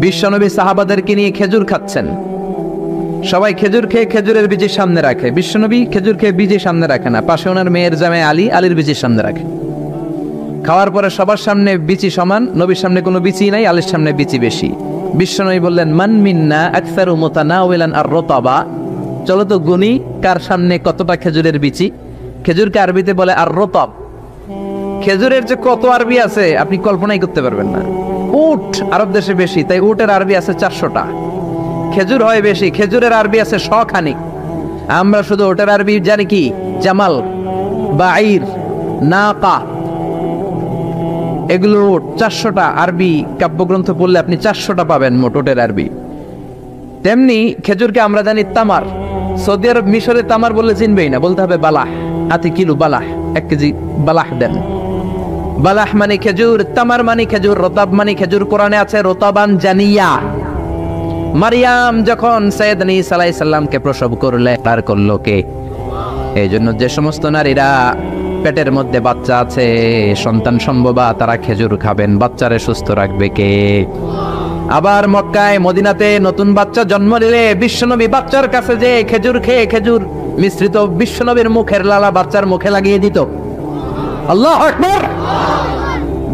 বিশ্বনবী সাহাবাদেরকে নিয়ে খেজুর খাচ্ছেন, সবাই খেজুর খেয়ে খেজুরের বীজ সামনে রাখে, বিশ্বনবী খেজুর খেয়ে বীজ সামনে রাখে না, পাশে ওনার মেয়ের জামাই আলী, আলীর বীজ সামনে রাখে। খাওয়ার পরে সবার সামনে বিচি সমান, নবীর সামনে কোনো বিচি নাই, আলীর সামনে বিচি বেশি। বিশ্বনবী বললেন, মান মিন্না আকসারু মুতানাওয়ালান আর রতাবা, চলো তো গুনি কার সামনে কতটা খেজুরের বিচি। খেজুরকে আরবিতে বলে আর রতাব। খেজুরের যে কত আরবি আছে আপনি কল্পনাই করতে পারবেন না। উট আরব দেশে বেশি, তাই উটের আরবি আছে 400টা। খেজুর হয় বেশি, খেজুরের আরবি আছে 100 খানিক। আমরা শুধু ওটার আরবি জানি কি, জামাল, বাঈর, নাকা, এগুলো 400টা আরবি কাব্যগ্রন্থ পড়লে আপনি 400টা পাবেন মোট ওটের আরবি। তেমনি খেজুরকে আমরা জানি তামার। সৌদি আরব, মিশরে তামার বললে চিনবেই না, বলতে হবে বালাহ। আতি কিলো বালাহ, 1 কেজি বালাহ দেন। বালাহ মানে খেজুর, তামার মানে খেজুর, রতাব মানে খেজুর। কোরআনে আছে রতাবান জানিয়া। মারিয়াম যখন সাইয়েদনা ঈসা আলাইহিস সালামকে প্রসব করলে, তার করলো কে? এই জন্য যে সমস্ত নারীরা পেটের মধ্যে বাচ্চা আছে, সন্তান সম্ভবা, তারা খেজুর খাবেন। বাচ্চারে সুস্থ রাখবে কে? আবার মক্কায় মদিনাতে নতুন বাচ্চা জন্ম নিলে বিশ্বনবী বাচ্চার কাছে যে খেজুর খেয়ে খেজুর মিশ্রিত বিশ্বনবীর মুখের লালা বাচ্চার মুখে লাগিয়ে দিত। আল্লাহু আকবার।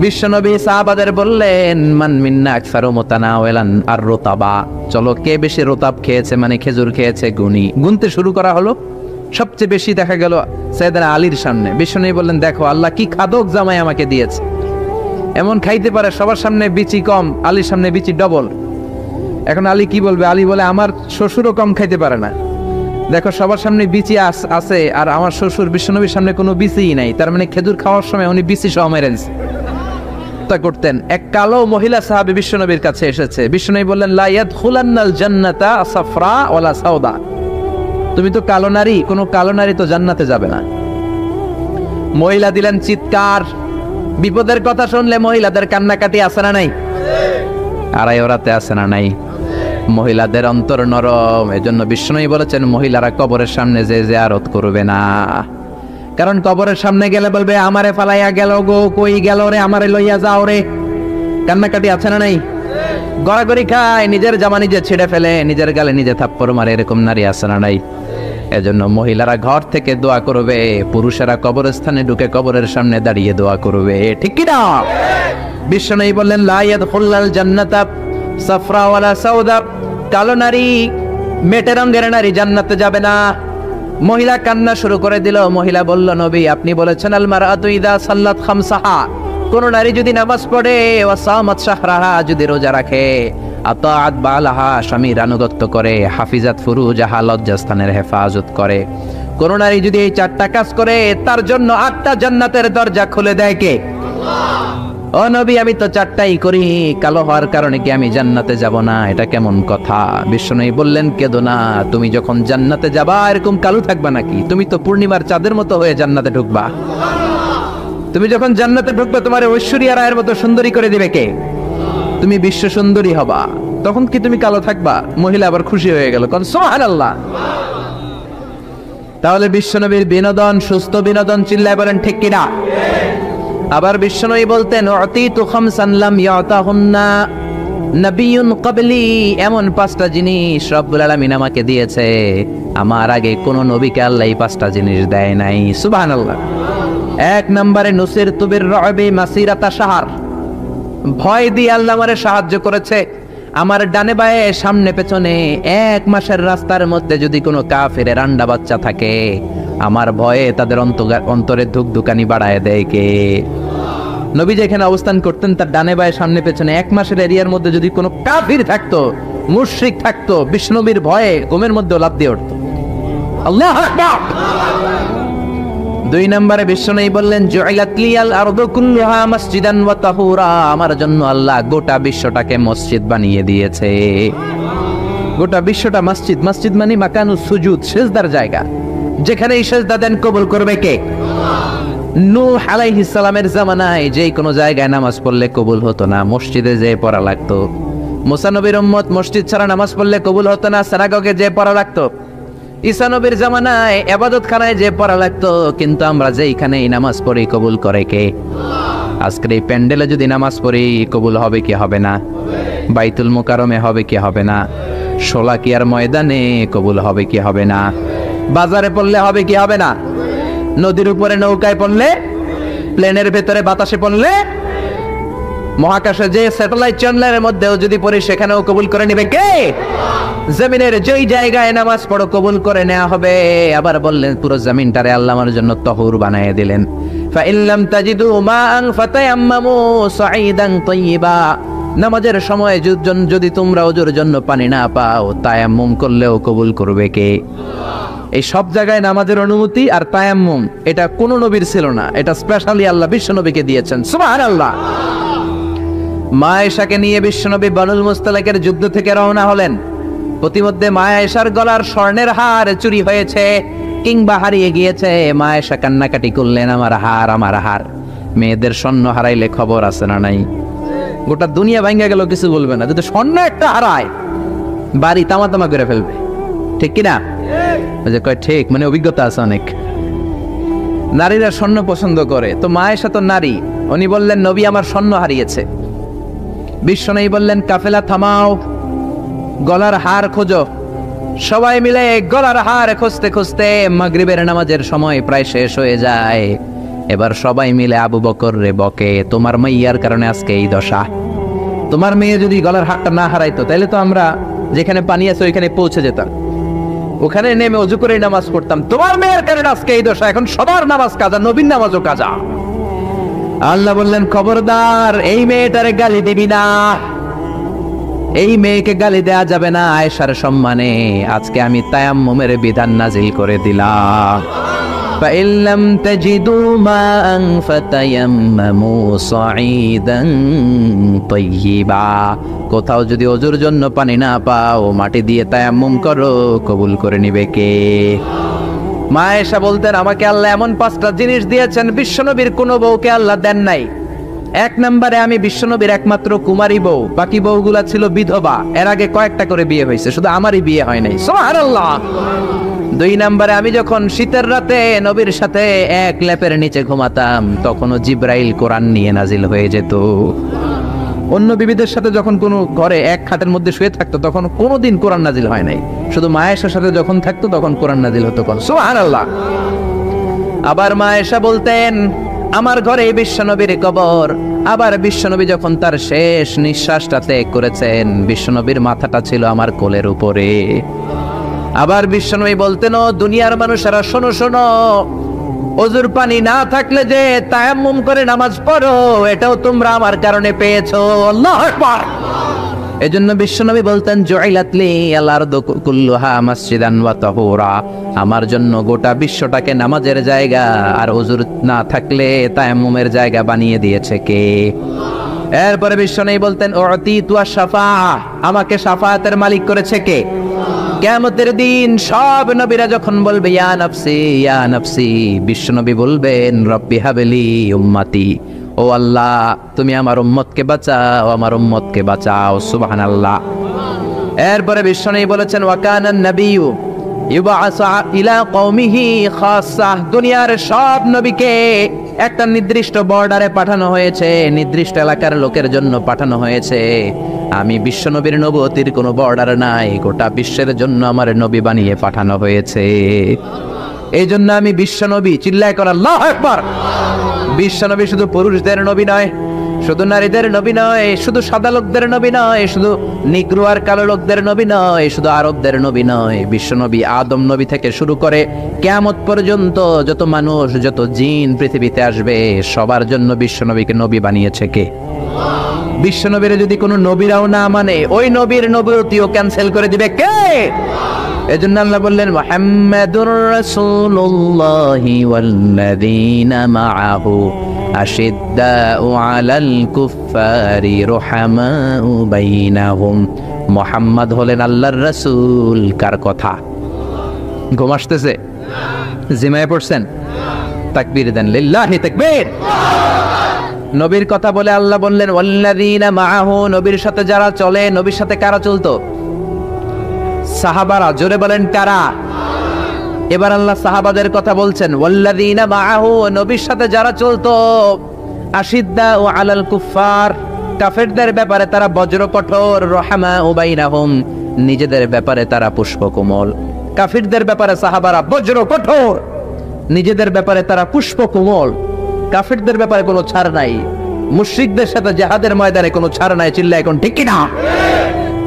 বিশ্বনবী সাহাবাদের বললেন, মান মিন্না আকসারু মুতানাওয়ালান আর রতাবা, চলো কে বেশি রতাব খেয়েছে মানে খেজুর খেয়েছে গুনি। গুনতে শুরু করা হলো। সবচেয়ে বেশি দেখা গেল সাইয়েদনা আলীর সামনে। বিশ্বনবী বললেন, দেখো আল্লাহ কি খাদক জামাই আমাকে দিয়েছে, এমন খাইতে পারে, সবার সামনে বিচি কম, আলীর সামনে বিচি ডবল। এখন আলী কি বলবে? আলী বলে, আমার শ্বশুরও কম খাইতে পারে না, দেখো সবার সামনে বিচি আছে আর আমার শ্বশুর বিশ্বনবীর সামনে কোনো বিচিই নাই, তার মানে খেজুর খাওয়ার সময় উনি বিচি সহ মেরে দিয়েছে। করতেন। এক কালো মহিলা সাহাবী বিশ্বনবীর কাছে এসেছে। বিশ্বনবী বললেন, লা ইয়াদখুলান্নাল জান্নাতা সাফরা ওয়ালা সাউদা, তুমি তো কালো নারী, কোনো কালো নারী তো জান্নাতে যাবে না। মহিলা দিলেন চিৎকার। বিপদের কথা শুনলে মহিলাদের কান্নাকাটি আছে না নাই? আড়াই ওরাতে আছে না নাই? মহিলাদের অন্তর নরম। এজন্য বিশ্বনবী বলেছেন, মহিলারা কবরের সামনে যে জিয়ারত করবে না, কারণ কবরের সামনে গেলে বলবে, আমারে ফালাইয়া গেল গো, কই গেল রে, আমারে লইয়া যাও রে। কান্নাকাটি আছে না নাই? গড়াগড়ি খায়, নিজের জামা নিজে ছিঁড়ে ফেলে, নিজের গালে নিজে থাপ্পড় মারে, এরকম নারী আছে না নাই? এজন্য মহিলারা ঘর থেকে দোয়া করবে, পুরুষেরা কবরস্থানে ঢুকে কবরের সামনে দাঁড়িয়ে দোয়া করবে। ঠিক কি না? বিশ্বনবী বললেন, লা ইয়াদখুলাল জান্নাতা সাফরা ওয়ালা সাউদা, কালো নারী, মেটে রঙের নারী জান্নাতে যাবে না। মহিলা কান্না শুরু করে দিল। মহিলা বলল, নবী আপনি বলেছেন, আল মারআতু ইযা সাল্লাত খামসাহা, কোন নারী যদি নামাজ পড়ে, ওয়া সামাত শাহরাহা, যদি রোজা রাখে, আতাআত বালাহা, স্বামীর আনুগত্য করে, হাফিজাত ফুরুজাহা, লজ্জাস্থানের হেফাজত করে, কোন নারী যদি এই 4টা কাজ করে, তার জন্য 8টা জান্নাতের দরজা খুলে দেয় কে? ও নবী, আমি তো 4টাই করি, কালো হওয়ার কারণে কি আমি জান্নাতে যাব না? এটা কেমন কথা? বিশ্বনবী বললেন, কেঁদো না, তুমি যখন জান্নাতে যাবা এরকম কালো থাকবা নাকি? তুমি তো পূর্ণিমার চাঁদের মতো হয়ে জান্নাতে ঢুকবা। তুমি যখন জান্নাতে ঢুকবে, তোমার ঐশ্বরিয়া রায়ের মতো সুন্দরী করে দিবে কে? তুমি বিশ্ব সুন্দরী হবা, তখন কি তুমি কালো থাকবা? মহিলা আবার খুশি হয়ে গেল, কারণ সুবহানাল্লাহ। তাহলে বিশ্বনবীর বিনোদন, সুস্থ বিনোদন, চিল্লায় বলেন ঠিক কিনা? আবার বিশ্বনবী বলতেন, উতিতু খামসান লাম ইয়াতাহুন্না নাবিয়্যুন ক্বাবলি, এমন 5টা জিনিস রব্বুল আলামিন আমাকে দিয়েছে, আমার আগে কোন নবীকে আল্লাহ এই 5টা জিনিস দেয় নাই। সুবহানাল্লাহ। 1 নম্বরে নুসিরতু বির-রু'বি মাসিরাতা শাহর, ভয় দিয়ে আল্লাহ আমারে সাহায্য করেছে। আমার ডানে বায়ে সামনে পেছনে 1 মাসের রাস্তার মধ্যে যদি কোনো কাফেরের আন্ডা বাচ্চা থাকে, আমার ভয়ে তাদের অন্তরে ধুকধুকানি বাড়ায় দেয় কে? নবী যেখানে অবস্থান করতেন, তার ডানে বায়ে সামনে পেছনে 1 মাসের এরিয়ার মধ্যে যদি কোনো কাফির থাকতো, মুশরিক থাকতো, বিষ্ণুবীর ভয়ে ঘুমের মধ্যে লাফ দিয়ে উঠতো। আল্লাহু আকবার। 2 নম্বরে বিশ্বনবী বললেন, জুইলাত লিয়াল আরদু কুল্লুহা মসজিদান ওয়া তাহুরা, আমার জন্য আল্লাহ গোটা বিশ্বটাকে মসজিদ বানিয়ে দিয়েছে। গোটা বিশ্বটা মসজিদ। মসজিদ মানে মাকানুস সুজুদ, সিজদার জায়গা, যেখানে সিজদা দেন কবুল করবে কে? নূহ আলাইহিস সালামের জামানায় যে কোনো জায়গায় নামাজ পড়লে কবুল হতো না, মসজিদে যেয়ে পড়া লাগতো। মুসা নবীর উম্মত মসজিদ ছাড়া নামাজ পড়লে কবুল হতো না, সিনাগগে যেয়ে পড়া লাগতো। ঈসা নবীর জামানায় ইবাদতখানায় যে পড়া লাগতো, কিন্তু আমরা যেইখানেই নামাজ পড়ি কবুল করে কে? আজকের এই প্যান্ডেলে যদি নামাজ পড়ি কবুল হবে কি হবে না? বাইতুল মুকাররমে হবে কি হবে না, শোলাকিয়ার ময়দানে কবুল হবে কি হবে না, বাজারে পড়লে হবে কি হবে না, নদীর উপরে নৌকায় পড়লে, প্লেনের ভেতরে বাতাসে পড়লে, মহাকাশে যে স্যাটেলাইট চ্যানেলের মধ্যেও যদি পড়ি সেখানেও কবুল করে নেবে কে? জমিনের যেই জায়গায় নামাজ পড়ো কবুল করে নেওয়া হবে। আবার বললেন পুরো জমিনটারে আল্লাহ আমার জন্য তহুর বানিয়ে দিলেন। ফাইল্লাম তাজিদু মাআন ফাতায়াম্মামু সাঈদান তাইয়্যিবা, নামাজের সময় যদি তোমরা ওযুর জন্য পানি না পাও তায়াম্মুম করলেও কবুল করবে কে? এই সব জায়গায় নামাজের অনুমতি আর তায়াম্মুম, এটা কোন নবীর ছিল না, এটা স্পেশালি আল্লাহ বিশ্ব নবীকে দিয়েছেন। সুবহানাল্লাহ। মা আয়েশাকে নিয়ে বিশ্বনবী বানুল মুস্তালিকের যুদ্ধ থেকে রওনা হলেন। প্রতিমধ্যে মা আয়েশার গলার স্বর্ণের হার চুরি হয়েছে কিংবা হারিয়ে গিয়েছে। মা আয়েশা কান্নাকাটি করলেন, আমার হার, আমার হার। মেয়েদের স্বর্ণ হারাইলে খবর আছে না নাই? গোটা দুনিয়া ভাঙ্গা গেল কিছু বলবে না, যদি স্বর্ণ একটা হারায় বাড়ি তামা তামা করে ফেলবে, ঠিক কিনা? যে কয় ঠিক, মানে অভিজ্ঞতা আছে অনেক। নারীরা স্বর্ণ পছন্দ করে, তো মা আয়েশা তো নারী, উনি বললেন নবী আমার স্বর্ণ হারিয়েছে। বিশ্বনবী বললেন কাফেলা থামাও, গলার হার খোঁজো। সবাই মিলে গলার হার খুঁজতে খুঁজতে মাগরিবের নামাজের সময় প্রায় শেষ হয়ে যায়। এবার সবাই মিলে আবু বকর রে বকে, তোমার মাইয়ার কারণে আজকে এই দশা। তোমার মেয়ে যদি গলার হারটা না হারাইতো তাহলে তো আমরা যেখানে পানি আছে ওইখানে পৌঁছে যেতাম, ওখানে নেমে ওযু করে নামাজ পড়তাম। তোমার মেয়ের কারণে আজকে এই দশা, এখন সবার নামাজ কাজা, নবীর নামাজও কাজা। আল্লাহ বললেন খবরদার, এই মেয়েটারে গালি দিবি না, এই মেয়েকে গালি দেয়া যাবে না আয়েশার সম্মানে। আজকে আমি তায়াম্মুমের বিধান নাজিল করে দিলাম। ফাইল্লাম তাজিদু মাআন ফাতায়াম্মামু সাঈদান তাইয়্যিবা, কোথাও যদি ওযুর জন্য পানি না পাও মাটি দিয়ে তায়াম্মুম করো, কবুল করে নিবে কে? মা আয়েশা বলতেন আমাকে আল্লাহ এমন 5টা জিনিস দিয়েছেন বিশ্বনবীর কোনো বউকে আল্লাহ দেন নাই। 1 নম্বরে আমি বিশ্বনবীর একমাত্র কুমারী বউ, বাকি বউগুলা ছিল বিধবা, এর আগে কয়েকটা করে বিয়ে হয়েছে, শুধু আমারই বিয়ে হয় নাই। সুবহানাল্লাহ। 2 নম্বরে আমি যখন শীতের রাতে নবীর সাথে এক লেপের নিচে ঘুমাতাম তখনও জিবরাইল কোরআন নিয়ে নাজিল হয়ে যেত। অন্য বিবিদের সাথে যখন কোনো ঘরে এক খাটের মধ্যে শুয়ে থাকতো তখন কোনোদিন কোরআন নাজিল হয় নাই, শুধু মা আয়েশার সাথে যখন থাকতো তখন কোরআন নাজিল হতো। সুবহানাল্লাহ। আবার মা আয়েশা বলতেন আমার ঘরে বিশ্বনবীর কবর। আবার বিশ্বনবী যখন তার শেষ নিঃশ্বাসটা ত্যাগ করেছেন বিশ্বনবীর মাথাটা ছিল আমার কোলের উপরে। আবার বিশ্বনবী বলতেন ও দুনিয়ার মানুষেরা শোনো শোনো, ওযুর পানি না থাকলে যে তায়াম্মুম করে নামাজ পড়ো এটাও তোমরা আমার কারণে পেয়েছো। আল্লাহু আকবার। এজন্য বিশ্বনবী বলতেন জুইলাত লি আল আরদু কুল্লুহা মাসজিদান ওয়া তাহুরা, আমার জন্য গোটা বিশ্বটাকে নামাজের জায়গা আর ওযুর না থাকলে তায়াম্মুমের জায়গা বানিয়ে দিয়েছে কে? এরপরে বিশ্বনবী বলতেন উতিতু আশ-শাফাআহ, আমাকে শাফায়াতের মালিক করেছে কে? কিয়ামতের দিন সব নবীরা যখন বলবে ইয়া নাফসি ইয়া নাফসি, বিশ্বনবী বলবেন রব্বি হাবলি উম্মতি, ও আল্লাহ তুমি আমার উম্মতকে বাঁচাও, আমার উম্মতকে বাঁচাও। সুবহানাল্লাহ। এরপরে বিশ্বনবী বলেছেন ওয়া কানান নাবিয়্যু ইউবআসু ইলা কওমিহি খাসসাহ, দুনিয়ার সব নবীকে একটা নির্দিষ্ট বর্ডারে পাঠানো হয়েছে, নির্দিষ্ট এলাকার লোকের জন্য পাঠানো হয়েছে। আমি বিশ্বনবীর নবুয়তির কোনো বর্ডার নাই, গোটা বিশ্বের জন্য আমার নবী বানিয়ে পাঠানো হয়েছে। এই জন্য আমি বিশ্বনবী, চিল্লায় কর আল্লাহু আকবার। বিশ্বনবী শুধু পুরুষদের নবী নয়, শুধু নারীদের নবী নয়, শুধু সাদা লোকদের নবী নয়, শুধু নিগ্রো আর কালো লোকদের নবী নয়, শুধু আরবদের নবী নয়। বিশ্বনবী আদম নবী থেকে শুরু করে কিয়ামত পর্যন্ত যত মানুষ যত জিন পৃথিবীতে আসবে সবার জন্য বিশ্বনবীকে নবী বানিয়েছে কে? বিশ্বনবীর যদি কোনো নবীরাও না মানে ওই নবীর নবুয়তিও ক্যান্সেল করে দিবে কে? এজন্য আল্লাহ বললেন মুহাম্মাদুর রাসূলুল্লাহি ওয়াল্লাযীনা মাআহু আশিদ্দাউ আলাল কুফফারি রুহামাউ বাইনাহুম। মুহাম্মদ হলেন আল্লাহর রাসূল। কার কথা? ঘুম আসতেছে? জিমায়ে পড়ছেন? তাকবীর দেন, লিল্লাহি তাকবীর। নবীর কথা বলে আল্লাহ বললেন ওয়াল্লাযীনা মাআহু, নবীর সাথে যারা চলে। নবীর সাথে কারা চলতো? সাহাবারা। জোরে বলেন কারা? এবার আল্লাহ সাহাবাদের কথা বলছেন ওয়াল্লাযীনা মাআহু, নবীর সাথে যারা চলতো। আশিদ্দাউ আলাল কুফফার, কাফেরদের ব্যাপারে তারা বজ্র কঠোর, রহমা বাইনাহুম, নিজেদের ব্যাপারে তারা পুষ্পকোমল। কাফিরদের ব্যাপারে সাহাবারা বজ্র কঠোর, নিজেদের ব্যাপারে তারা পুষ্পকোমল। কাফিরদের ব্যাপারে কোনো ছাড় নাই, মুশরিকদের সাথে জিহাদের ময়দানে কোনো ছাড় নাই। চিল্লা এখন ঠিক কি না?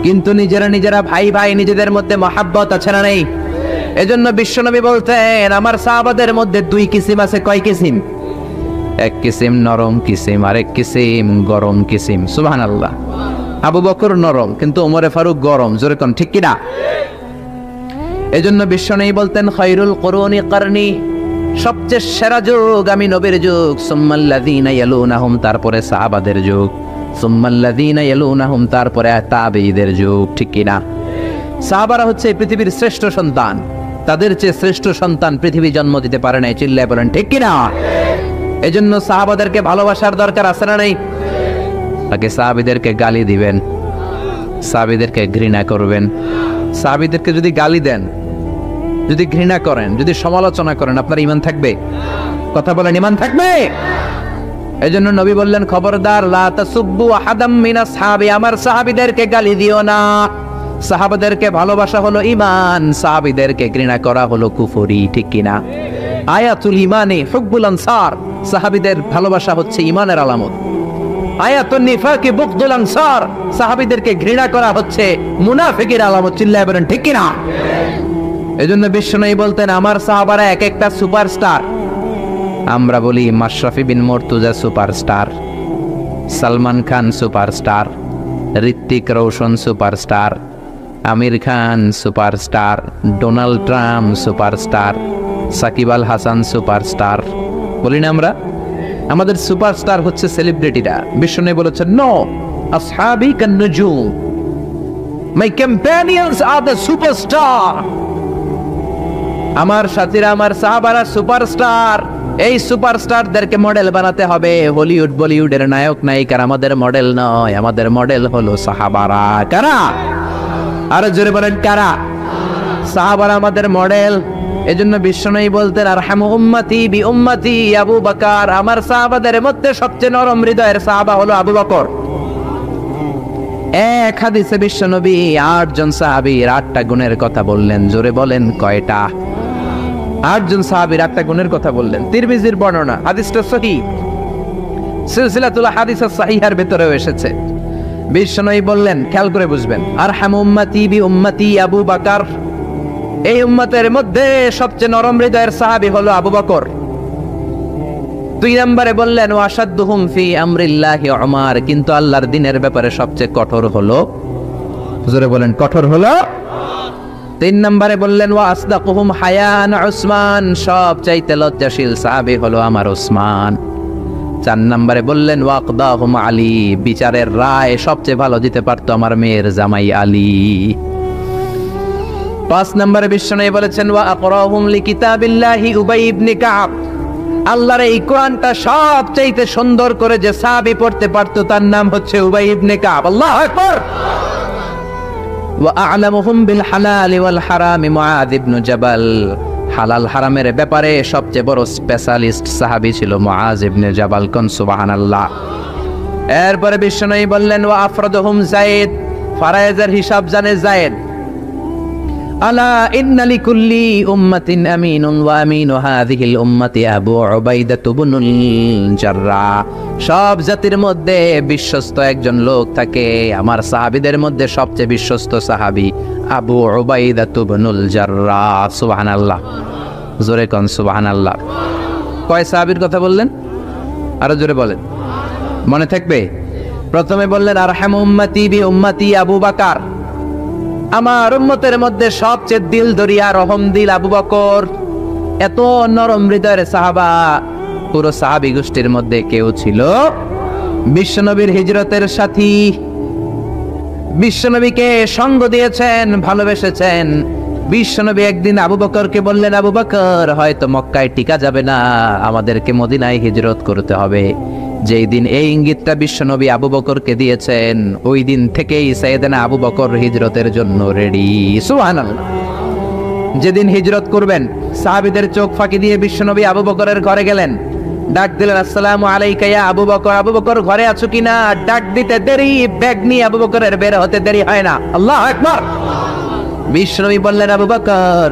কিন্তু নিজেরা ভাই ভাই, নিজেদের মধ্যে মহাব্বত আছে না নেই? এজন্য বিশ্বনবী বলতেন আমার সাহাবাদের মধ্যে দুই কিসিম আছে। কয় কিসিম? এক কিসিম নরম কিসিম, আরেক কিসিম গরম কিসিম। সুবহানাল্লাহ। আবু বকর নরম, কিন্তু ওমরে ফারুক গরম। জোরে কোন ঠিক কি না? এজন্য বিশ্বনবী বলতেন খায়রুল কুরুনি করনি, সবচেয়ে সেরা যুগ আমি নবীর যুগ, সুম্মাল্লাযীনা ইয়ালুনাহুম, তারপরে সাহাবাদের যুগ, সুম্মাল্লাযীনা ইয়ালুনাহুম, তারপরে তাবেঈদের যুগ। ঠিক কি না? সাহাবারা হচ্ছে পৃথিবীর শ্রেষ্ঠ সন্তান, তাদের চেয়ে শ্রেষ্ঠ সন্তান পৃথিবী জন্ম দিতে পারে নাই। চিল্লায় বলেন ঠিক কি না? এজন্য সাহাবাদেরকে ভালোবাসার দরকার আছে না নাই? তাকে সাহাবীদেরকে গালি দিবেন, সাহাবীদেরকে ঘৃণা করবেন। সাহাবীদেরকে যদি গালি দেন, যদি ঘৃণা করেন, যদি সমালোচনা করেন, আপনার ঈমান থাকবে? কথা বলেন, ঈমান থাকবে? এজন্য নবী বললেন খবরদার, লা তাসুব্বু আহাদাম মিনাস সাহাবী, আমার সাহাবীদেরকে গালি দিও না। সাহাবাদেরকে ভালোবাসা হলো ঈমান, সাহাবীদেরকে ঘৃণা করা হলো কুফরি। ঠিক কি না? আয়াতুল ঈমানে হুব্বুল আনসার, সাহাবীদের ভালোবাসা হচ্ছে ঈমানের আলামত। আয়াতুন নিফাকি বুগদুল আনসার, সাহাবীদেরকে ঘৃণা করা হচ্ছে মুনাফিকের আলামত। চিল্লায় বলেন ঠিক কি না? এজন্য বিশ্বনবী বলতেন আমার সাহাবারা এক একটা সুপারস্টার। আমরা বলি Mashrafe bin Mortaza superstar, Salman Khan superstar, Hrithik Roshan superstar, Aamir Khan superstar, Donald Trump superstar, Shakib Al Hasan superstar. বলি না আমরা? আমাদের সুপারস্টার হচ্ছে সেলিব্রিটিরা। বিশ্বনবী বলেছেন নো, আসহাবি কান নুজুম, মাই কম্প্যানিয়নস আর দ্য সুপারস্টার। আমার সাথীরা, আমার সাহাবারা সুপারস্টার। এই সুপারস্টারদেরকে মডেল বানাতে হবে। হলিউড বলিউডের নায়ক নায়িকার আমাদের মডেল নয়, আমাদের মডেল হলো সাহাবারা। কারা? আরো জোরে বলেন কারা? সাহাবারা আমাদের মডেল। এজন্য বিশ্বনবী বলতেন আরহামু উম্মতি বি উম্মতি আবু বকর, আমার সাহাবাদের মধ্যে সবচেয়ে নরম হৃদয়ের সাহাবা হলো আবু বকর। এক হাদিসে বিশ্বনবী 8 জন সাহাবীর 8টা গুণের কথা বললেন। জোরে বলেন কয়টা? 8 জন সাহাবীর 8টা গুণের কথা বললেন। তিরমিজির বর্ণনা, হাদিসটা সহিহ, সিলসিলাতুল হাদিস সাহিহার ভিতরেও এসেছে। বিশ্বনবী বললেন, খেয়াল করে বুঝবেন, আরহামু উম্মতি বি উম্মতি আবু বকর, এই উম্মতের মধ্যে সবচেয়ে নরম হৃদয়ের সাহাবী হলো আবু বকর। 2 নম্বরে বললেন ওয়াশাদ্দুহুম ফি আমরিল্লাহি উমর, কিন্তু আল্লাহর দ্বীনের ব্যাপারে সবচেয়ে কঠোর হলো, জোরে বলেন কঠোর হলো। 3 নম্বরে বললেন ওয়া আসদাকুহুম হায়ান উসমান, সবচাইতে লজ্জাশীল সাহাবী হলো আমার উসমান। 4 নম্বরে বললেন ওয়াকদাহুম আলী, বিচারের রায় সবচেয়ে ভালো দিতে পারতো আমার মেয়ের জামাই আলী। 5 নম্বরে বিশ্বনবী বলেছেন ওয়া আকরাহুম লিকিতাবিল্লাহি উবাই ইবনে কাব, আল্লাহর এই কোরআনটা সবচাইতে সুন্দর করে যে সাহাবী পড়তে পারতো তার নাম হচ্ছে উবাই ইবনে কাব। আল্লাহু আকবার। ওয়া আ'লামুহুম বিল হালাল ওয়াল হারাম মুআয ইবনে জাবাল, হালাল হারামের ব্যাপারে সবচেয়ে বড় স্পেশালিস্ট সাহাবী ছিল মুআয ইবনে জাবাল। কোন সুবহানাল্লাহ। এরপরে বিশ্বনবী বললেন ওয়া আফরাদুহুম যায়েদ, ফারায়েজের হিসাব জানে যায়েদ। আলা ইন্না লিকুল্লি উম্মাতিন আমিনুন ওয়া আমিনু হাযিহিল উম্মতি আবু উবাইদা ইবনুল জাররাহ, সব জাতির মধ্যে বিশ্বস্ত একজন লোক থাকে, আমার সাহাবীদের মধ্যে সবচেয়ে বিশ্বস্ত সাহাবী আবু উবাইদা ইবনুল জাররাহ। সুবহানাল্লাহ। জোরে কোন সুবহানাল্লাহ। কয় সাহাবীর কথা বললেন? আরো জোরে বলেন, মনে থাকবে। প্রথমে বললেন আরহামু উম্মতি বি উম্মতি আবু বকর, আমার উম্মতের মধ্যে সবচেয়ে দিল দরিয়া রহম দিল আবু বকর। এত নরম হৃদয়ের সাহাবা পুরো সাহাবী গোষ্ঠীর মধ্যে কেউ ছিল? বিশ্বনবীর হিজরতের সাথী, বিশ্বনবীকে সঙ্গ দিয়েছেন, ভালোবেসেছেন। বিশ্বনবী একদিন আবু বকরকে বললেন আবু বকর, হয়তো মক্কায় টিকা যাবে না, আমাদেরকে মদিনায় হিজরত করতে হবে। যেই দিন এই ইঙ্গিতটা বিশ্বনবী আবু বকরকে দিয়েছেন, ওই দিন থেকেই সাইয়েদনা আবু বকর হিজরতের জন্য রেডি। সুবহানাল্লাহ। যেদিন হিজরত করবেন, সাহাবীদের চোখ ফাঁকি দিয়ে বিশ্বনবী আবু বকরের ঘরে গেলেন, ডাক দিলেন, আসসালামু আলাইকা ইয়া আবু বকর। আবু বকর ঘরে আছো কিনা? ডাক দিতে দেরি, ব্যাগ নিয়ে আবু বকরের বের হতে দেরি হয় না। আল্লাহু আকবার। বিশ্বনবী বললেন, আবু বকর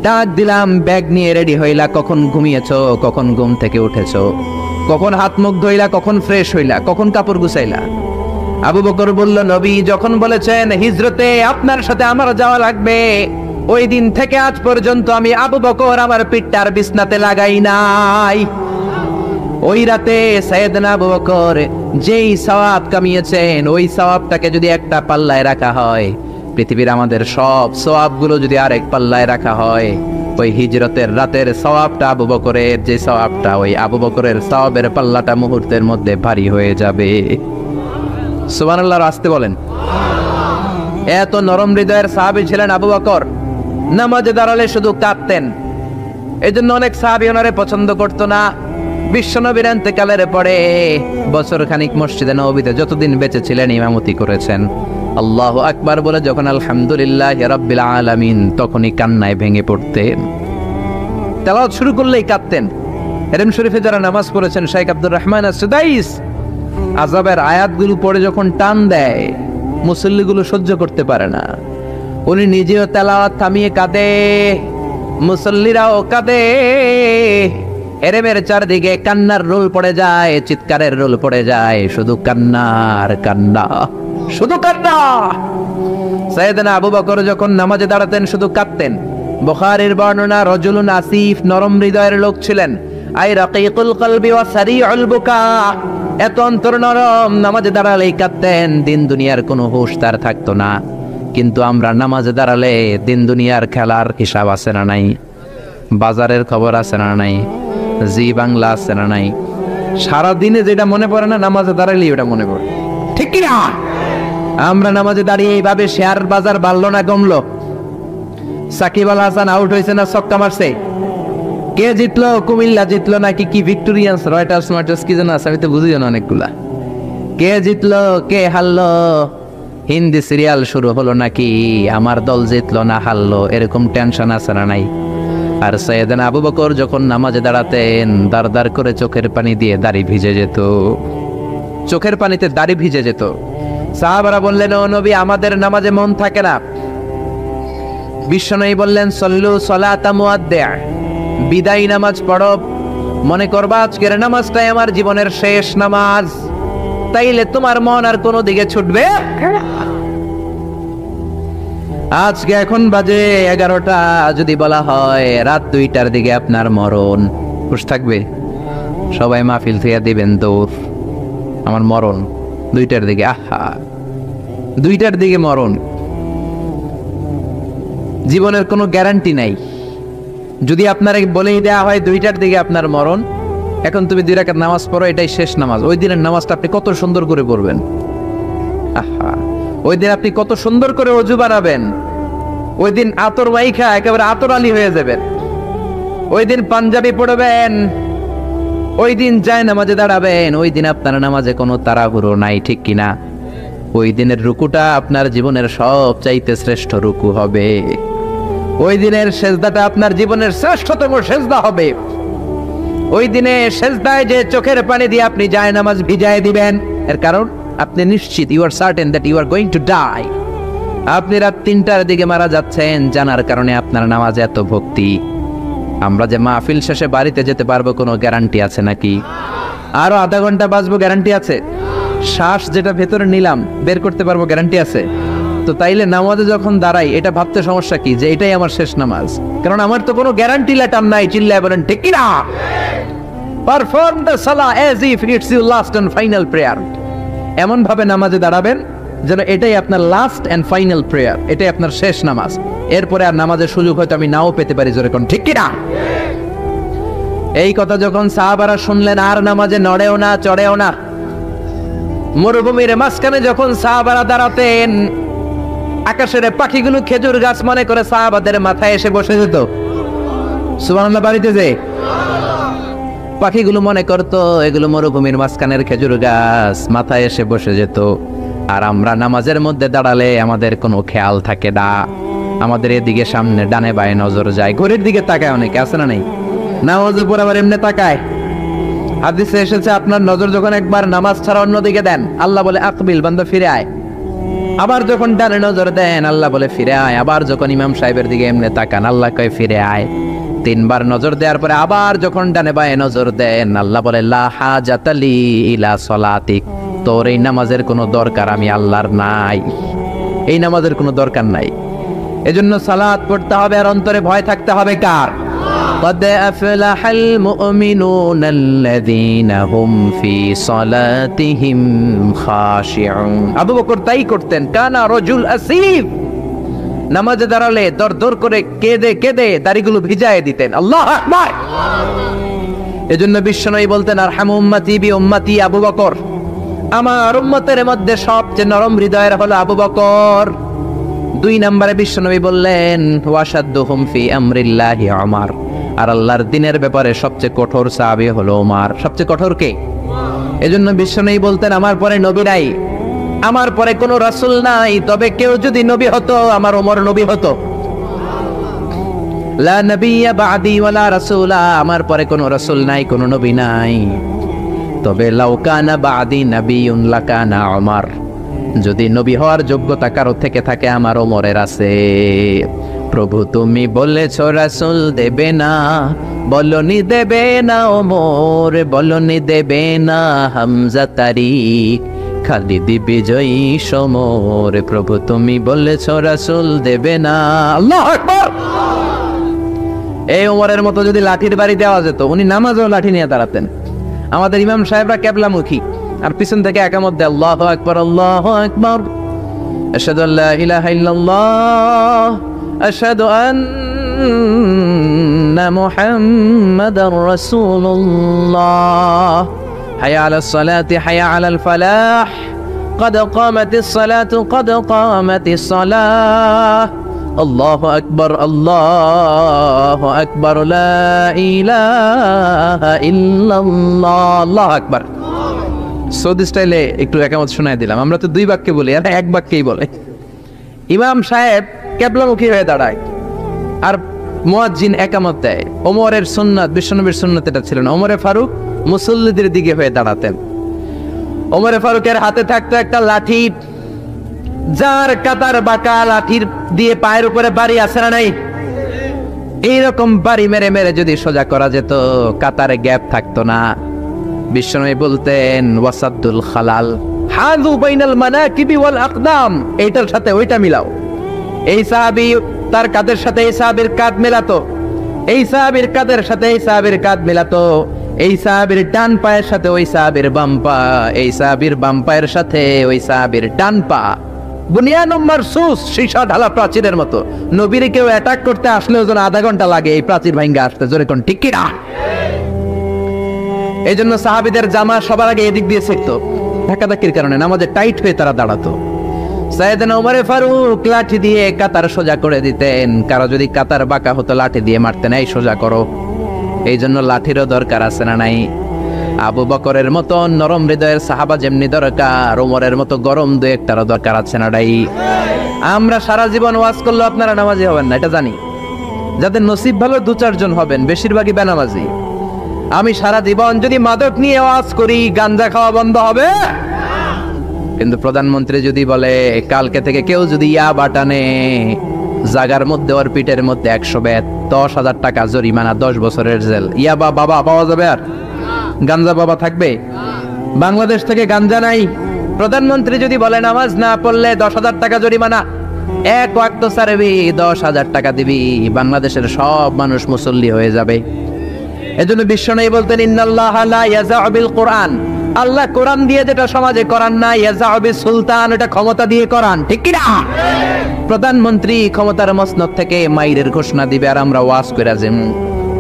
ডাক দিলাম, ব্যাগ নিয়ে রেডি হইলা, কখন ঘুমিয়েছো, কখন ঘুম থেকে উঠেছো, কখন হাত মুখ ধইলা, কখন ফ্রেশ হইলা, কখন কাপড় গুছাইলা? আবু বকর বলল, নবী যখন বলেছেন হিজরতে আপনার সাথে আমার যাওয়া লাগবে, ওই দিন থেকে আজ পর্যন্ত আমি আবু বকর আমার পিঠটার বিছনাতে লাগাই নাই। ওই রাতে সাইয়েদনা আবু বকর যেই সওয়াব কামিয়েছেন, ওই সওয়াবটাকে যদি একটা পাল্লায় রাখা হয়, পৃথিবীর আমাদের সব সওয়াবগুলো যদি আরেক পাল্লায় রাখা হয়, ওই হিজরতের রাতের সওয়াবটা আবু বকরের যে সওয়াবটা, ওই আবু বকরের সওয়াবের পাল্লাটা মুহূর্তের মধ্যে ভারী হয়ে যাবে। সুবহানাল্লাহ, আসতে বলেন। এত নরম হৃদয়ের সাহাবী ছিলেন আবু বকর। নামাজে দাঁড়ালে শুধু কাঁদতেন, এজন্য অনেক সাহাবী ওনারে পছন্দ করতো না। বিশ্বনবীর ইন্তেকালের পরে বছর খানিক মসজিদে নববীতে যতদিন বেঁচে ছিলেন ইমামতি করেছেন। আল্লাহু আকবার বলে যখন আলহামদুলিল্লাহি রাব্বিল আলামিন, তখনই কান্নায় ভেঙে পড়তেন। তেলাওয়াত শুরু করলেই কাঁদতেন। হেরেম শরীফে যারা নামাজ পড়েছেন, শেখ আব্দুর রহমান আস-সুদাইস আযাবের আয়াতগুলো পড়ে যখন টান দেয়, মুসল্লিগুলো সহ্য করতে পারে না। উনি নিজেও তেলাওয়াত থামিয়ে কাঁদে, মুসল্লিরাও কাঁদে। হেরেমের চারদিকে কান্নার রোল পড়ে যায়, চিৎকারের রোল পড়ে যায়, শুধু কান্নার কান্না, শুধু কান্না। সাইয়েদনা আবু বকর যখন নামাজে দাঁড়াতেন শুধু কাঁদতেন। বুখারীর বর্ণনা, রজুলুন আসিফ, নরম হৃদয়ের লোক ছিলেন। আই রাকিকুল কলবি ওয়া সারিউল বুকা, এত অন্তর নরম, নামাজে দাঁড়ালেই কাঁদতেন। দিন দুনিয়ার কোনো হুঁশ তার থাকতো না। কিন্তু আমরা নামাজে দাঁড়ালে দিন দুনিয়ার খেলার হিসাব আছে না নাই, বাজারের খবর আছে না নাই, জি বাংলা আছে না নাই, সারাদিনে যেটা মনে পড়ে না নামাজে দাঁড়ালেই ওটা মনে পড়ে, ঠিক কি না? আমরা নামাজে দাঁড়িয়ে এইভাবে শেয়ার বাজার বাড়লো না কমলো, সাকিব আল হাসান আউট হয়েছে না ছক্কা মারছে, কে জিতলো, কুমিল্লা জিতলো নাকি কি ভিক্টোরিয়ান্স, রয়টার্স মার্টার্স কি যেন আছে, আমি তো বুঝি না অনেকগুলা, কে জিতলো কে হারলো, হিন্দি সিরিয়াল শুরু হলো নাকি আমার দল জিতলো না হারলো, এরকম টেনশন আছে না নাই? আর সাইয়েদনা আবু বকর যখন নামাজে দাঁড়াতেন, দাঁড় দাঁড় করে চোখের পানি দিয়ে দাড়ি ভিজে যেত, চোখের পানিতে দাড়ি ভিজে যেত। সাহাবারা বললেন, ও নবী আমাদের নামাজে মন থাকে না। বিশ্বনবী বললেন, সল্লু সলাতা মুআদ্দি', বিদায় নামাজ পড়ো, মনে করবা আজকের নামাজটাই আমার জীবনের শেষ নামাজ, তাইলে তোমার মন আর কোনো দিকে ছুটবে। আজকে এখন বাজে 11টা, যদি বলা হয় রাত 2টার দিকে আপনার মরণ, খুশ থাকবে? সবাই মাহফিল থেকে দিবেন দৌড়, আমার মরণ 2টার দিকে। আহা, 2টার দিকে মরণ, জীবনের কোনো গ্যারান্টি নাই। যদি আপনার বলেই দেয়া হয় 2টার দিকে আপনার মরণ, এখন তুমি 2 রাকাত নামাজ পড়ো, এটাই শেষ নামাজ, ওই দিনের নামাজটা আপনি কত সুন্দর করে পড়বেন। আহা, ওই দিন আপনি কত সুন্দর করে ওযু বানাবেন, ওই দিন আতর মাইখা একেবারে আতর আলী হয়ে যাবেন, ওই দিন পাঞ্জাবি পড়বেন, ওই দিন যায় নামাজে দাঁড়াবেন, ওই দিন আপনার নামাজে কোনো তাড়াহুড়ো নাই, ঠিক কিনা? ওই দিনের রুকুটা আপনার জীবনের সবচাইতে শ্রেষ্ঠ রুকু হবে, ওই দিনের সেজদাটা আপনার জীবনের শ্রেষ্ঠতম সেজদা হবে। ওই দিনে সেজদায় যে চোখের পানি দিয়ে আপনি যায় নামাজ ভিজায় দিবেন, এর কারণ আপনি নিশ্চিত, you are certain that you are going to die. আপনি রাত 3টার দিকে মারা যাচ্ছেন, জানার কারণে আপনার নামাজে এত ভক্তি। আমরা যে মাহফিল শেষে বাড়িতে যেতে পারবো কোনো গ্যারান্টি আছে নাকি? আরো আধা ঘন্টা বাঁচবো গ্যারান্টি আছে? শ্বাস যেটা ভেতরে নিলাম বের করতে পারবো গ্যারান্টি আছে? তো তাইলে নামাজে যখন দাঁড়াই এটা ভাবতে সমস্যা কি যে এটাই আমার শেষ নামাজ? কারণ আমার তো কোনো গ্যারান্টি লেটার নাই। চিল্লায় বলেন ঠিক কি না? পারফর্ম দ্য সালাহ as if it's your last and final prayer. এমন ভাবে নামাজে দাঁড়াবেন যেন এটাই আপনার লাস্ট এন্ড ফাইনাল প্রেয়ার, এটাই আপনার শেষ নামাজ। এরপরে আর নামাজের সুযোগ হয়তো আমি নাও পেতে পারি, জোরে কোন ঠিক কি না? এই কথা যখন সাহাবারা শুনলেন আর নামাজে নড়েও না চড়েও না। মরুভূমির মাঝখানে যখন সাহাবারা দাঁড়াতেন, আকাশের পাখিগুলো খেজুর গাছ মনে করে সাহাবাদের মাথায় এসে বসে যেত। সুবহানাল্লাহ, বাড়িতে যে পাখিগুলো মনে করতো এগুলো মরুভূমির মাঝখানের খেজুর গাছ, মাথায় এসে বসে যেত। আর আমরা নামাজের মধ্যে দাঁড়ালে আমাদের কোনো খেয়াল থাকে না, আমাদের এদিকে সামনে ডানে বায়ে নজর যায়, ঘড়ির দিকে তাকায়, অনেকে আছে না নাই? নামাজের পর আবার এমনি তাকায়, হাদিসে এসেছে আপনার নজর যখন একবার নামাজ ছাড়া অন্যদিকে দেন, আল্লাহ বলে আকবিল, বান্দা ফিরে আয়। আবার যখন ডানে নজর দেন, আল্লাহ বলে ফিরে আয়। আবার যখন ইমাম সাহেবের দিকে এমনি তাকান, আল্লাহ কয় ফিরে আয়। তিনবার নজর দেওয়ার পরে আবার যখন ডানে বায়ে নজর দেন, আল্লাহ বলে লা হাজাতা লি ইলা সলাতিক, তোর এই নামাজের কোনো দরকার আমি আল্লাহর নাই, এই নামাজের কোনো দরকার নাই। এজন্য সালাত পড়তে হবে আর অন্তরে ভয় থাকতে হবে কার? قد أفلح المؤمنون الذين هم في صلاتهم خاشعون। আবু বকর তাই করতেন, কানা রজুল আসিফ, নামাজে দাঁড়ালে দর করে কেঁদে কেঁদে দাড়িগুলো ভিজায় দিতেন। আল্লাহু আকবার। এজন্য বিশ্বনবী বলতেন আরহামু উম্মতি বি উম্মতি আবু বকর, আমার উম্মতের মধ্যে সবচেয়ে নরম হৃদয়ের হলো আবু বকর। 2 নম্বরে বিশ্বনবী বললেন ওয়াশাদ্দুহুম ফি আমরিল্লাহি উমর, আর আল্লাহর দ্বীনের ব্যাপারে সবচেয়ে কঠোর সাহাবী হলো ওমর। সবচেয়ে কঠোর কে? এজন্য বিশ্বনবী বলতেন আমার পরে নবী নাই, আমার পরে কোনো রাসূল নাই, তবে কেউ যদি নবী হতো আমার ওমর নবী হতো। লা নবিয়্যা বা'দি ওয়ালা রাসূলা, আমার পরে কোনো রাসূল নাই, কোনো নবী নাই, তবে লাউ কানা বা'দি নাবিয়্যুন লাকানা ওমর, যদি নবী হওয়ার যোগ্যতা কারো থেকে থাকে আমার ওমরের আছে। প্রভু তুমি বলেছো রাসূল দেবে না, বলনি দেবে না ওমর, বলনি দেবে না হামজা তারিক, খালিদ বিজয়ী সমর। প্রভু তুমি বলেছো রাসূল দেবে না। আল্লাহু আকবার। এই ওমরের মতো যদি লাঠির বাড়ি দেওয়া যেত, উনি নামাজেও লাঠি নিয়ে দাঁড়াতেন। আমাদের ইমাম সাহেবরা কেবলামুখী, আর পিছন থেকে একামত দেয় আল্লাহু আকবার আল্লাহু আকবার, আশহাদু আল্লা ইলাহা ইল্লাল্লাহ, আশহাদু আন্না মুহাম্মাদার রাসূলুল্লাহ, হাইয়া আলাস সালাতি হাইয়া আলাল ফালাহ, قد قامت الصلاة قد قامت الصلاة, আল্লাহু আকবার আল্লাহু আকবার, লা ইলাহা ইল্লাল্লাহ, আল্লাহু আকবার। সৌদি স্টাইলে একটু একামত শোনায় দিলাম। আমরা তো 2 বাক্যে বলি, আর 1 বাক্যেই বলে। ইমাম সাহেব কিবলামুখী হয়ে দাঁড়ায় আর মুয়াজ্জিন একামত দেয়। ওমরের সুন্নাত, বিশ্বনবীর সুন্নাত এটা ছিল না। ওমরে ফারুক মুসল্লিদের দিকে হয়ে দাঁড়াতেন। ওমরে ফারুকের হাতে থাকতো একটা লাঠি, যার কাতার বাঁকা, লাঠির দিয়ে পায়ের উপরে বাড়ি আছে না নাই, এইরকম বাড়ি মেরে মেরে যদি সোজা করা যেত, কাতারে গ্যাপ থাকতো না। বিশ্বনবী বলতেন ওয়াসাদুল খালাল, হাযু বাইনাল মানাকিবি ওয়াল আকদাম, এইটার সাথে ওইটা মিলাও। এই সাহাবী তার কাঁধের সাথে এই সাহাবীর কাঁধ মেলাতো, এই সাহাবীর কাঁধের সাথে এই সাহাবীর কাঁধ মেলাতো, এই সাহাবীর ডান পায়ের সাথে ওই সাহাবীর বাম পা, এই সাহাবীর বাম পায়ের সাথে ওই সাহাবীর ডান পা। বুনিয়ানুম মারসুস, সীসা ঢালা প্রাচীরের মতো। নবীর কেউ অ্যাটাক করতে আসলেও যেন আধা ঘন্টা লাগে এই প্রাচীর ভাঙ্গা আসতে। জোরে কোন ঠিক কি না? এই জন্য সাহাবীদের জামা সবার আগে এদিক দিয়ে ছিটতো, ধাক্কাধাক্কির কারণে নামাজে টাইট হয়ে তারা দাঁড়াতো। সাইয়েদনা ওমরে ফারুক লাঠি দিয়ে কাতার সোজা করে দিতেন। কারো যদি কাতার বাঁকা হতো লাঠি দিয়ে মারতেন, এই সোজা করো। এই জন্য লাঠিরও দরকার আছে না নাই? আবু বকরের মতো নরম হৃদয়ের সাহাবা যেমনি দরকার, ওমরের মতো গরম 2-1টারও দরকার আছে না নাই? আমরা সারা জীবন ওয়াজ করলেও আপনারা নামাজি হবেন না, এটা জানি। যাদের নসিব ভালো 2-4 জন হবেন, বেশিরভাগই বেনামাজি। আমি সারা জীবন যদি মাদক নিয়ে ওয়াজ করি, গাঞ্জা খাওয়া বন্ধ হবে? কিন্তু প্রধানমন্ত্রী যদি বলে কালকে থেকে কেউ যদি ইয়াবা টানে, জাগার মধ্যে ওর পিঠের মধ্যে 100 বেত, 10,000 টাকা জরিমানা, 10 বছরের জেল। ইয়াবা বাবা পাওয়া যাবে? আর গাঞ্জা বাবা থাকবে? বাংলাদেশ থেকে গাঞ্জা নাই। প্রধানমন্ত্রী যদি বলে নামাজ না পড়লে 10,000 টাকা জরিমানা, 1 ওয়াক্ত সারবি 10,000 টাকা দিবি, বাংলাদেশের সব মানুষ মুসল্লি হয়ে যাবে। এজন্য বিশ্বনবী বলতেন ইন্নাল্লাহা লা ইয়াযা'ু বিল কুরআন, আল্লাহ কোরআন দিয়ে যেটা সমাজে করান না, ইয়াযা'ু বিস সুলতান, এটা ক্ষমতা দিয়ে করান। ঠিক কি না? প্রধানমন্ত্রী ক্ষমতার মসনদ থেকে মাইরের ঘোষণা দিবে, আর আমরা ওয়াজ কইরা যাম।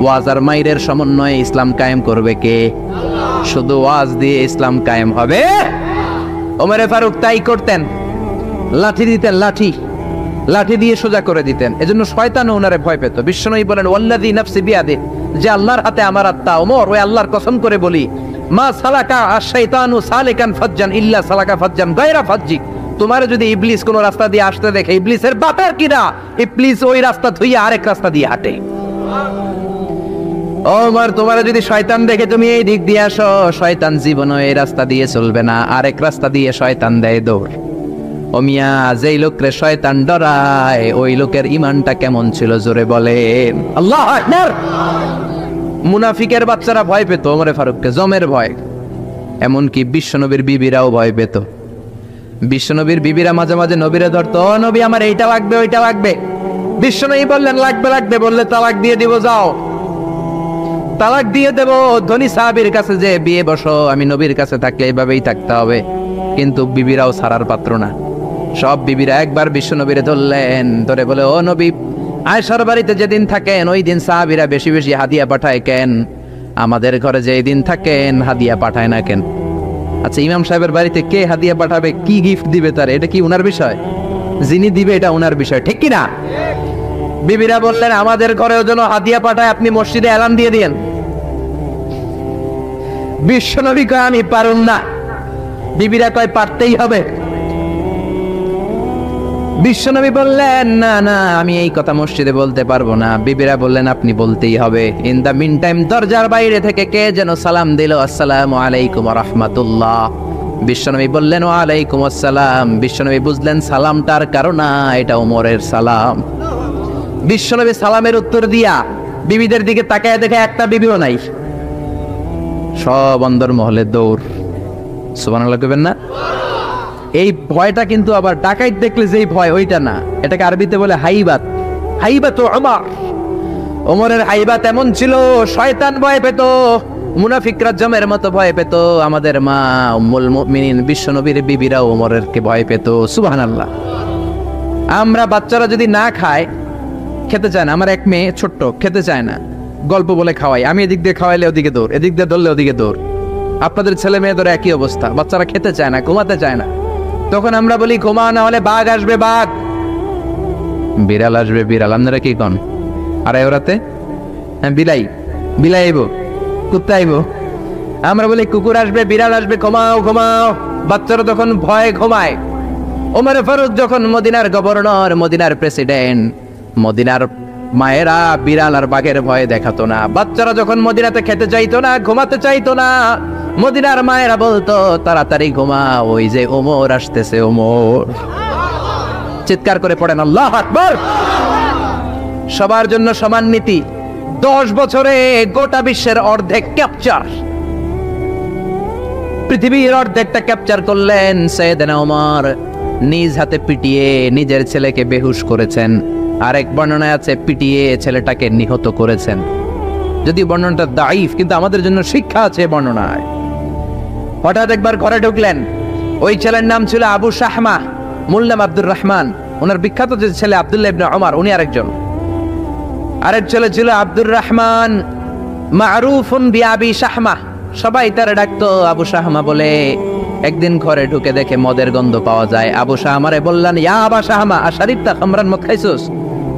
ওয়াজ আর মাইরের সমন্বয়ে ইসলাম কায়েম করবে কে? শুধু ওয়াজ দিয়ে ইসলাম কায়েম হবে? ওমরে ফারুক তাই করতেন, লাঠি দিতেন, লাঠি দিয়ে সোজা করে দিতেন। এজন্য শয়তানও ওনারে ভয় পেত। বিশ্বনবী বলেন ওয়াল্লাযী নাফসি বিয়াদিহি, যে আল্লাহর হাতে আমার আত্মা, ওমর ওই আল্লাহর কসম করে বলি, মা সালাকা আশ-শাইতানু সালিকান ফাজ্জান ইল্লা সালাকা ফাজ্জান গায়রা ফাজ্জি, তোমার যদি ইবলিস কোন রাস্তা দিয়ে আসতে দেখে, ইবলিসের বাপের কিনা, ইবলিস ওই রাস্তা ধুইয়া আরেক রাস্তা দিয়ে হাঁটে। ওমর, তোমার যদি শয়তান দেখে তুমি এই দিক দিয়ে আসো, শয়তান জীবনও এই রাস্তা দিয়ে চলবে না, আরেক রাস্তা দিয়ে শয়তান দেয় দৌড়। ও মিয়া, যেই লোকরে শয়তান ডরায় ওই লোকের ইমানটা কেমন ছিল জোরে বলেন আল্লাহু আকবার। মুনাফিকের বাচ্চারা ভয় পেত ওমরে ফারুককে, জমের ভয়। এমনকি বিশ্বনবীর বিবিরাও ভয় পেত। বিশ্বনবীর বিবিরা মাঝে মাঝে নবীরে ধরতো, ও নবী আমার এইটা লাগবে ওইটা লাগবে। বিশ্বনবী বললেন লাগবে লাগবে, বললে তালাক দিয়ে দিব, যাও তালাক দিয়ে দেব। ধনী সাহাবীর কাছে যে বিয়ে বসো, আমি নবীর কাছে থাকলে এইভাবেই থাকতে হবে। কিন্তু বিবিরাও ছাড়ার পাত্র না। সব বিবিরা একবার বিশ্বনবীরে ধরলেন, ধরে বলে, ও নবী, আয়েশার বাড়িতে যেদিন থাকেন ওই দিন সাহাবীরা বেশি বেশি হাদিয়া পাঠায় কেন? আমাদের ঘরে যে দিন থাকেন হাদিয়া পাঠায় না কেন? আচ্ছা, ইমাম সাহেবের বাড়িতে কে হাদিয়া পাঠাবে, কি গিফট দিবে তার, এটা কি উনার বিষয়? যিনি দিবে এটা উনার বিষয়, ঠিক কি না? বিবিরা বললেন, আমাদের ঘরেও যেন হাদিয়া পাঠায়, আপনি মসজিদে এলান দিয়ে দিয়েন। বিশ্বনবী কয়, আমি পারুম না। বিবিরা কয়, পারতেই হবে। বিশ্বনবী বললেন, না না, আমি এই কথা মসজিদে বলতে পারবো না। বিবিরা বললেন, আপনি বলতেই হবে। ইন দা মিন টাইম দরজার বাইরে থেকে কে যেন সালাম দিল, আসসালামু আলাইকুম ওয়া রাহমাতুল্লাহ। বিশ্বনবী বললেন, ওয়া আলাইকুম আসসালাম। বিশ্বনবী বুঝলেন সালামটার কারণ না, এটা ওমরের সালাম। বিশ্বনবী সালামের উত্তর দিয়া বিবিদের দিকে তাকায় দেখে একটা বিবিও নাই। সব অন্দর মহলে দৌড়। সুবহানাল্লাহ কইবেন না? এই ভয়টা কিন্তু আবার ডাকাইত দেখলে যেই ভয় ওইটা না, এটাকে আরবিতে বলে হাইবাত। হাইবাত ওমর, ওমরের হাইবাত এমন ছিল, শয়তান ভয় পেত, মুনাফিকরা জমের মতো ভয় পেত। আমাদের মা উম্মুল মুমিনিন বিশ্বনবীর বিবিরা ওমরের কে ভয় পেত। সুবহানাল্লাহ। আমরা বাচ্চারা যদি না খায়, খেতে চায় না, আমার এক মেয়ে ছোট্ট খেতে চায় না, গল্প বলে খাওয়াই, আমি এদিক দিয়ে খাওয়াইলে ওদিকে দৌড়, এদিক দিয়ে ধরলে ওদিকে দৌড়। আপনাদের ছেলে মেয়েদের একই অবস্থা, বাচ্চারা খেতে চায় না, ঘুমাতে চায় না। তখন আমরা বলি ঘুমাও না হলে বাঘ আসবে, বাঘ, বিড়াল আসবে, বিড়াল। আপনারা কি কন? আর ওরাতে হ্যাঁ বিলাই, বিলাই আইব, কুত্তা আইব। আমরা বলি কুকুর আসবে, বিড়াল আসবে, ঘুমাও ঘুমাও। বাচ্চারা তখন ভয়ে ঘুমায়। ওমরে ফারুক যখন মদিনার গভর্নর, মদিনার প্রেসিডেন্ট, মদিনার মায়েরা বিড়াল আর বাঘের ভয়ে দেখাতো না। বাচ্চারা যখন মদিনাতে খেতে চাইতো না, ঘুমাতে চাইতো না, মদিনার মায়েরা বলতো তাড়াতাড়ি ঘুমা, ওই যে ওমর আসতেছে, ওমর। চিৎকার করে পড়েন আল্লাহু আকবার। সবার জন্য সমান নীতি। 10 বছরে গোটা বিশ্বের অর্ধেক ক্যাপচার, পৃথিবীর অর্ধেকটা ক্যাপচার করলেন সাইয়েদনা ওমর। নিজ হাতে পিটিয়ে নিজের ছেলেকে বেহুশ করেছেন। আরেক বর্ণনায় আছে পিটিয়ে ছেলেটাকে নিহত করেছেন। যদি বর্ণনাটা দাইফ, কিন্তু আমাদের জন্য শিক্ষা আছে বর্ণনায়। হঠাৎ একবার ঘরে ঢুকলেন, ওই ছেলের নাম ছিল আবু শাহমা, মূল নাম আব্দুর রহমান। ওনার বিখ্যাত যে ছেলে আব্দুল্লাহ ইবনে ওমর, উনি আরেকজন। আরেক ছেলে ছিল আব্দুর রহমান, মারুফুন বিআবি শাহমা, সবাই তারে ডাকতো আবু শাহমা বলে। একদিন ঘরে ঢুকে দেখে মদের গন্ধ পাওয়া যায়। আবু শাহমারে বললেন, ইয়া আবা শাহমা, আশারিবতা খামরান, মদ খাইছস?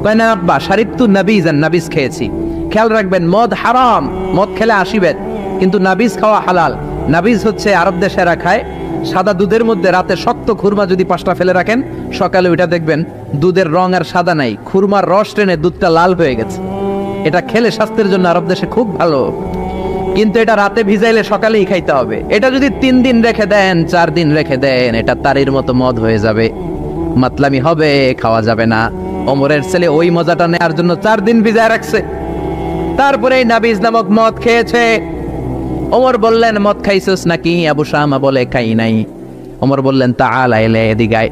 কয় না আব্বা, শারিবতু নাবিজান, নাবিজ খেয়েছি। খেয়াল রাখবেন, মদ হারাম, মদ খেলে আসিবেন, কিন্তু নাবিজ খাওয়া হালাল। নাবিজ হচ্ছে আরব দেশেরা খায়, সাদা দুধের মধ্যে রাতে শক্ত খুরমা যদি 5টা ফেলে রাখেন, সকালে ওইটা দেখবেন দুধের রং আর সাদা নাই, খুরমার রস টেনে দুধটা লাল হয়ে গেছে। এটা খেলে স্বাস্থ্যের জন্য আরব দেশে খুব ভালো, কিন্তু এটা রাতে ভিজাইলে সকালেই খাইতে হবে। এটা যদি 3 দিন রেখে দেন, 4 দিন রেখে দেন, এটা তারির মতো মদ হয়ে যাবে, মাতলামি হবে, খাওয়া যাবে না। ওমরের ছেলে ওই মজাটা নেওয়ার জন্য 4 দিন ভিজায় রাখছে, তারপরে নাবিজ নামক মদ খেয়েছে। ওমর বললেন, মদ খাইছস নাকি? আবু শাহমা বলে, খাই নাই। ওমর বললেন, তাআলা ইলা, এদিকে আয়,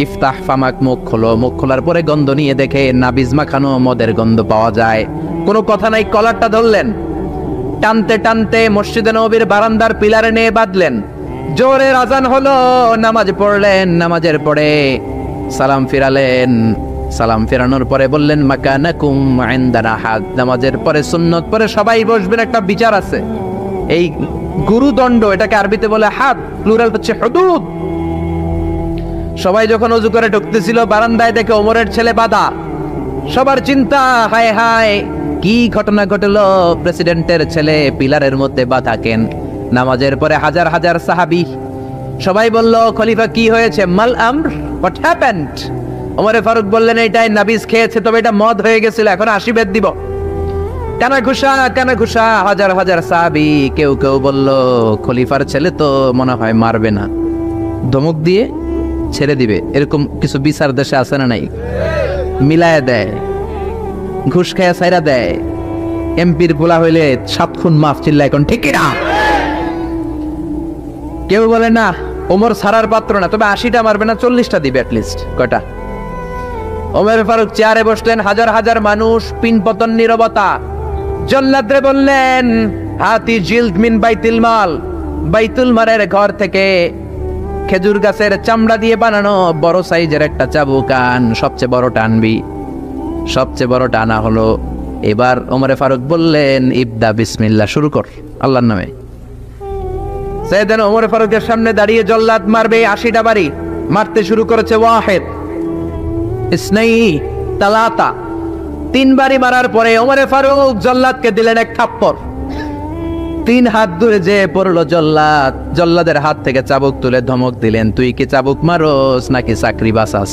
ইফতাহ ফামাক, মুখ খোলো। মুখ খোলার পরে গন্ধ নিয়ে দেখে নাবিজ মাখানো মদের গন্ধ পাওয়া যায়। কোনো কথা নাই, কলারটা ধরলেন, টানতে টানতে মসজিদে নববীর বারান্দার পিলারে নিয়ে বাঁধলেন। জোরের আজান হলো, নামাজ পড়লেন। নামাজের পরে সালাম ফিরালেন। সালাম ফেরানোর পরে বললেন, মাকানাকুম ইনদানা হাদ। নামাজের পরে সুন্নত পরে সবাই বসবেন, একটা বিচার আছে। এই গুরুদণ্ড, এটাকে আরবিতে বলে হাদ, প্লুরাল হচ্ছে হুদুদ। সবাই যখন ওযু করে ঢুকতেছিল, বারান্দায় দেখে ওমরের ছেলে বাধা। সবার চিন্তা, হায় হায়, কি ঘটনা ঘটলো? প্রেসিডেন্টের ছেলে পিলারের মধ্যে বাধা কেন? নামাজের পরে হাজার হাজার সাহাবী সবাই বলল, খলিফা কি হয়েছে? মাল আমর, হোয়াট হ্যাপেন্ড? ওমরে ফারুক বললেন, এটাই নাবিজ খেয়েছে, তবে এটা মদ হয়ে গেছিল, এখন 80 বেদ দিব। কানা ঘুষা হাজার হাজার সাহাবী। কেউ কেউ বলল খলিফার ছেলে তো মনে হয় মারবে না, ধমক দিয়ে ছেড়ে দিবে। এরকম কিছু বিচার দেশে আছে না নাই? মিলায় দেয়, ঘুষ খায়া ছাইরা দেয়। এমপির গোলা হইলে 7 খুন মাফ, চিল্লা এখন ঠিক না? কেউ বলে না ওমর ছাড়ার পাত্র না, তবে 80টা মারবে না, 40টা দিবে অ্যাটলিস্ট। কয়টা? ওমর ফারুক চেয়ারে বসলেন, হাজার হাজার মানুষ, পিনপতন নীরবতা। জল্লাদরে বললেন হাতি জিলদ মিন বাইতুল মাল, বাইতুল মালের ঘর থেকে খেজুর গাছের চামড়া দিয়ে বানানো বড় সাইজের একটা চাবুক আন, সবচেয়ে বড়টা আনবি। সবচেয়ে বড়টা আনা হলো। এবার ওমরে ফারুক বললেন ইবদা বিসমিল্লাহ, শুরু কর আল্লাহর নামে। সাইয়েদনা ওমর ফারুকের সামনে দাঁড়িয়ে জল্লাদ মারবে 80টা বাড়ি। মারতে শুরু করেছে ওয়াহিদ, ইসনাই, তালাতা। 3 বাড়ি মারার পরে ওমরে ফারুক জল্লাদকে দিলেন এক থাপ্পড়। 3 হাত দূরে যে পড়লো জল্লাদ। জল্লাদের হাত থেকে চাবুক তুলে ধমক দিলেন, তুই কি চাবুক মারোস নাকি চাকরি বাঁচাস?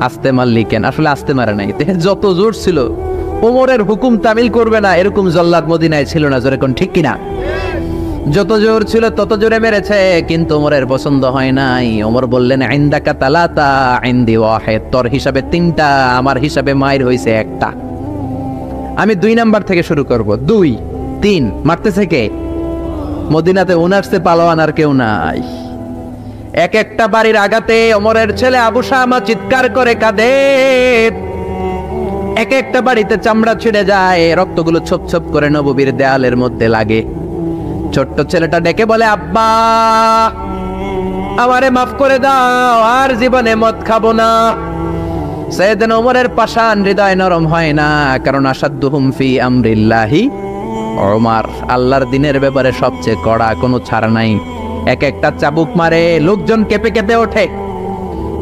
আস্তে মারলি কেন? আসলে আস্তে মারে নাই, যত জোর ছিল ওমরের হুকুম তামিল করবে না এরকম জল্লাদ মদিনায় ছিল না। জোরে কোন ঠিক কিনা? যত জোর ছিল তত জোরে মেরেছে, কিন্তু ওমরের পছন্দ হয় নাই। ওমর বললেন ইনদাকা তালাতা ইনদি ওয়াহিদ, তোর হিসাবে 3টা, আমার হিসাবে মায়ের হইছে 1টা। আমি 2 নাম্বার থেকে শুরু করব। 2, 3 মারতেছে কে? মদিনাতে ওনারসে পালোয়ান আর কেউ নাই। এক একটা বাড়ির আঘাতে ওমরের ছেলে আবু শামা চিৎকার করে কাঁদে। এক একটা বাড়িতে চামড়া ছিঁড়ে যায়, রক্তগুলো ছোপ ছোপ করে নববীর দেয়ালের মধ্যে লাগে। ছোট্ট ছেলেটা ডেকে বলে আব্বা আমারে মাফ করে দাও, আর জীবনে মদ খাবো না। সাইয়েদনা ওমরের পাষাণ হৃদয় নরম হয় না, কারণ আসাদ্দুহুম ফি আমরিল্লাহি ওমর, আল্লাহর দিনের ব্যাপারে সবচেয়ে কড়া, কোনো ছাড় নাই। এক একটা চাবুক মারে, লোকজন কেঁপে কেঁপে ওঠে।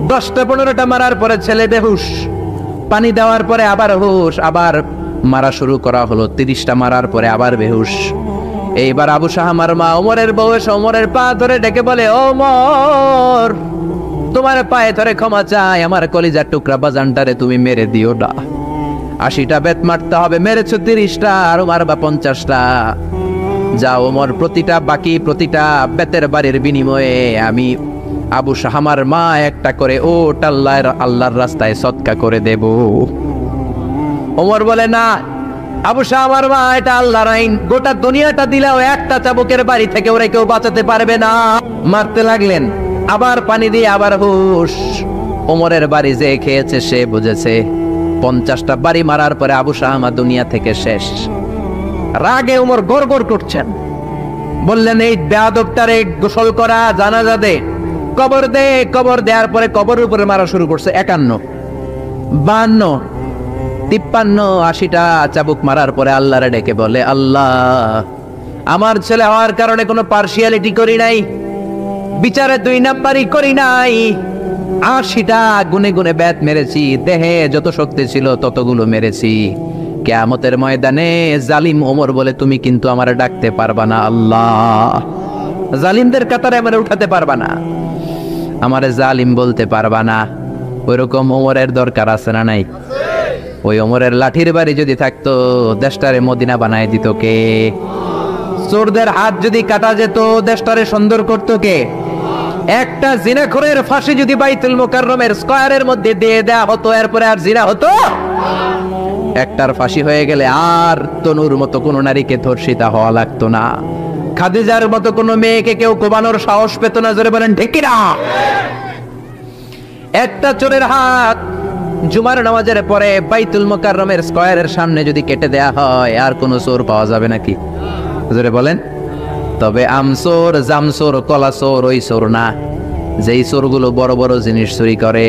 10টা 15টা মারার পরে ছেলে বেহুশ, পানি দেওয়ার পরে আবার হুশ, আবার মারা শুরু করা হলো। 30টা মারার পরে আবার বেহুশ। এইবার আবু শাহামার মা ওমরের বউ এসে ওমরের পা ধরে ডেকে বলে ওমর তোমার পায়ে ধরে ক্ষমা চাই, আমার কলিজার টুকরা বাজানটারে তুমি মেরে দিও না। 80টা বেত মারতে হবে, মেরেছ 30টা, আর মারবা 50টা। যাও ওমর, প্রতিটা বেতের বাড়ির বিনিময়ে আমি আবু শাহামার মা একটা করে ওট আল্লাহর রাস্তায় সদকা করে দেব। ওমর বলে না আবু শাহামার মা, এটা আল্লাহর আইন, গোটা দুনিয়াটা দিলেও একটা চাবুকের বাড়ি থেকে ওরা কেউ বাঁচাতে পারবে না। মারতে লাগলেন, আবার পানি দিয়ে আবার হুশ। ওমরের বাড়ি যে খেয়েছে সে বুঝেছে। 50টা বাড়ি মারার পরে আবু শাহামা দুনিয়া থেকে শেষ। রাগে ওমর গড়গড় করছেন, বললেন এই বেয়াদবটারে গোসল করা, জানাজা দে, কবর দে। কবর দেওয়ার পরে কবরের উপরে মারা শুরু করছে। 51, 52, 53, 80টা চাবুক মারার পরে আল্লাহরে ডেকে বলে আল্লাহ আমার ছেলে হওয়ার কারণে কোনো পার্সিয়ালিটি করি নাই, বিচারে 2 নাম্বারই করি নাই। 80টা গুনে গুনে বেত মেরেছি, দেহে যত শক্তি ছিল ততগুলো মেরেছি। কিয়ামতের ময়দানে জালিম ওমর বলে তুমি কিন্তু আমারে ডাকতে পারবা না আল্লাহ, জালিমদের কাতারে আমারে উঠাতে পারবা না, আমারে জালিম বলতে পারবা না। ওইরকম ওমরের দরকার আছে না নাই? ওই ওমরের লাঠির বাড়ি যদি থাকতো দেশটারে মদিনা বানায় দিত কে? চোরদের হাত যদি কাটা যেত দেশটারে সুন্দর করতো কে? একটা জিনাখোরের ফাঁসি যদি বাইতুল মুকাররমের স্কয়ারের মধ্যে দিয়ে দেয়া হতো, এরপরে আর জিনা হতো? একটার ফাঁসি হয়ে গেলে আর তনুর মতো কোনো নারীকে ধর্ষিতা হওয়া লাগতো না, খাদিজার মতো কোনো মেয়েকে কেউ কোবানোর সাহস পেত না। জোরে বলেন ঠিক কিনা? একটা চোরের হাত জুমার নামাজের পরে বাইতুল মুকাররমের স্কয়ারের সামনে যদি কেটে দেয়া হয় আর কোনো চোর পাওয়া যাবে নাকি? জোরে বলেন। তবে আমচোর, জামচোর, কলাচোর ওই চোর না, যেই চোরগুলো বড় বড় জিনিস চুরি করে,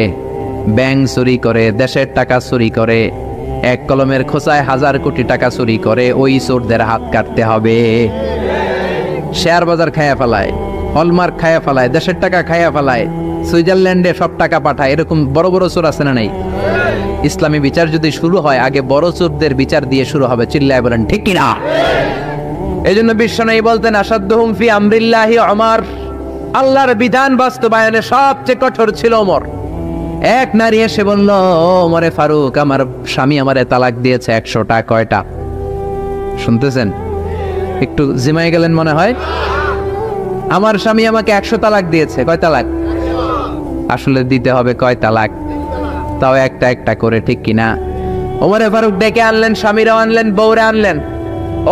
ব্যাংক চুরি করে, দেশের টাকা চুরি করে, এক কলমের খোঁচায় 1000 কোটি টাকা চুরি করে, ওই চোরদের হাত কাটতে হবে। শেয়ার বাজার খায়া ফেলায়, হলমার্ক খায়া ফেলায়, দেশের টাকা খায়া ফেলায়, সুইজারল্যান্ডে সব টাকা পাঠায়, এরকম বড় বড় চোর আছে না নাই? ইসলামী বিচার যদি শুরু হয় আগে বড় চোরদের বিচার দিয়ে শুরু হবে। চিল্লায় বলেন ঠিক কিনা? এই জন্য বিশ্বনবী বলতেন আসাদ্দুহুম ফি আমরিল্লাহি ওমর, আল্লাহর বিধান বাস্তবায়নে সবচেয়ে কঠোর ছিল ওমর। এক নারী এসে বলল, ওমরে ফারুক, আমার স্বামী আমারে তালাক দিয়েছে 100টা। কয়টা? শুনতেছেন? একটু জিমাই গেলেন মনে হয়। আমার স্বামী আমাকে 100 তালাক দিয়েছে। কয় তালাক? আসলে দিতে হবে কয় তালাক? তাও একটা একটা করে, ঠিক কিনা? ওমরে ফারুক ডেকে আনলেন, স্বামীরাও আনলেন, বউরে আনলেন।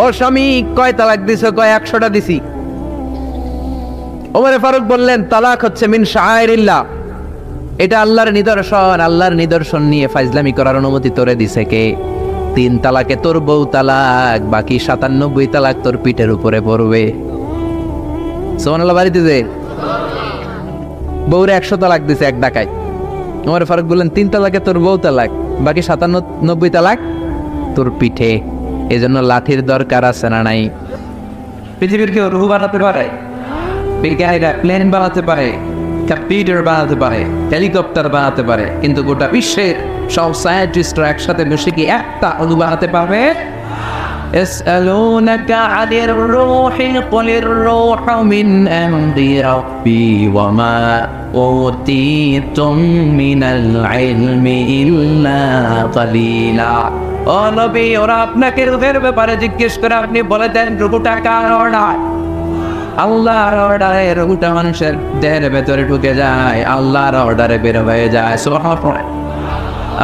ও স্বামী, কয় তালাক দিছো? কয় 100টা দিছি। ওমরে ফারুক বললেন, তালাক হচ্ছে মিন শাআইরিল্লাহ, এটা আল্লাহর নিদর্শন। আল্লাহর নিদর্শন নিয়ে ফাইজলামি করার অনুমতি তোরে দিছে কে? 3 তালাকে তোর বউ তালাক, বাকি 97 তালাক তোর পিঠের উপরে পড়বে। সুবহানাল্লাহ। বাড়িতে যে বউরে 100 তালাক দিছে এক ডাকায়, ওমর ফারুক বললেন 3 তালাকে তোর বউ তালাক, বাকি 97 তালাক তোর পিঠে। এজন্য লাঠির দরকার আছে না নাই? পৃথিবীর কেউ রুহু বানাতে পারে? বিজ্ঞানীরা প্লেন বানাতে পারে, কম্পিউটার বানাতে পারে, হেলিকপ্টার বানাতে পারে, কিন্তু গোটা বিশ্বের সব সায়েন্টিস্টরা একসাথে বসে কি একটা অণু বানাতে পারবে? يسألونك عن الروح قل الروح من أمر ربي وما أوتيتم من العلم إلا قليلا। ও নবী, ওরা আপনাকে রূহের ব্যাপারে জিজ্ঞেস করে, আপনি বলে দেন রূহটা কার অর্ডার? আল্লাহর অর্ডারে রূহটা মানুষের দেহের ভেতরে ঢুকে যায়, আল্লাহর অর্ডারে বের হয়ে যায়। সুবহানাল্লাহ।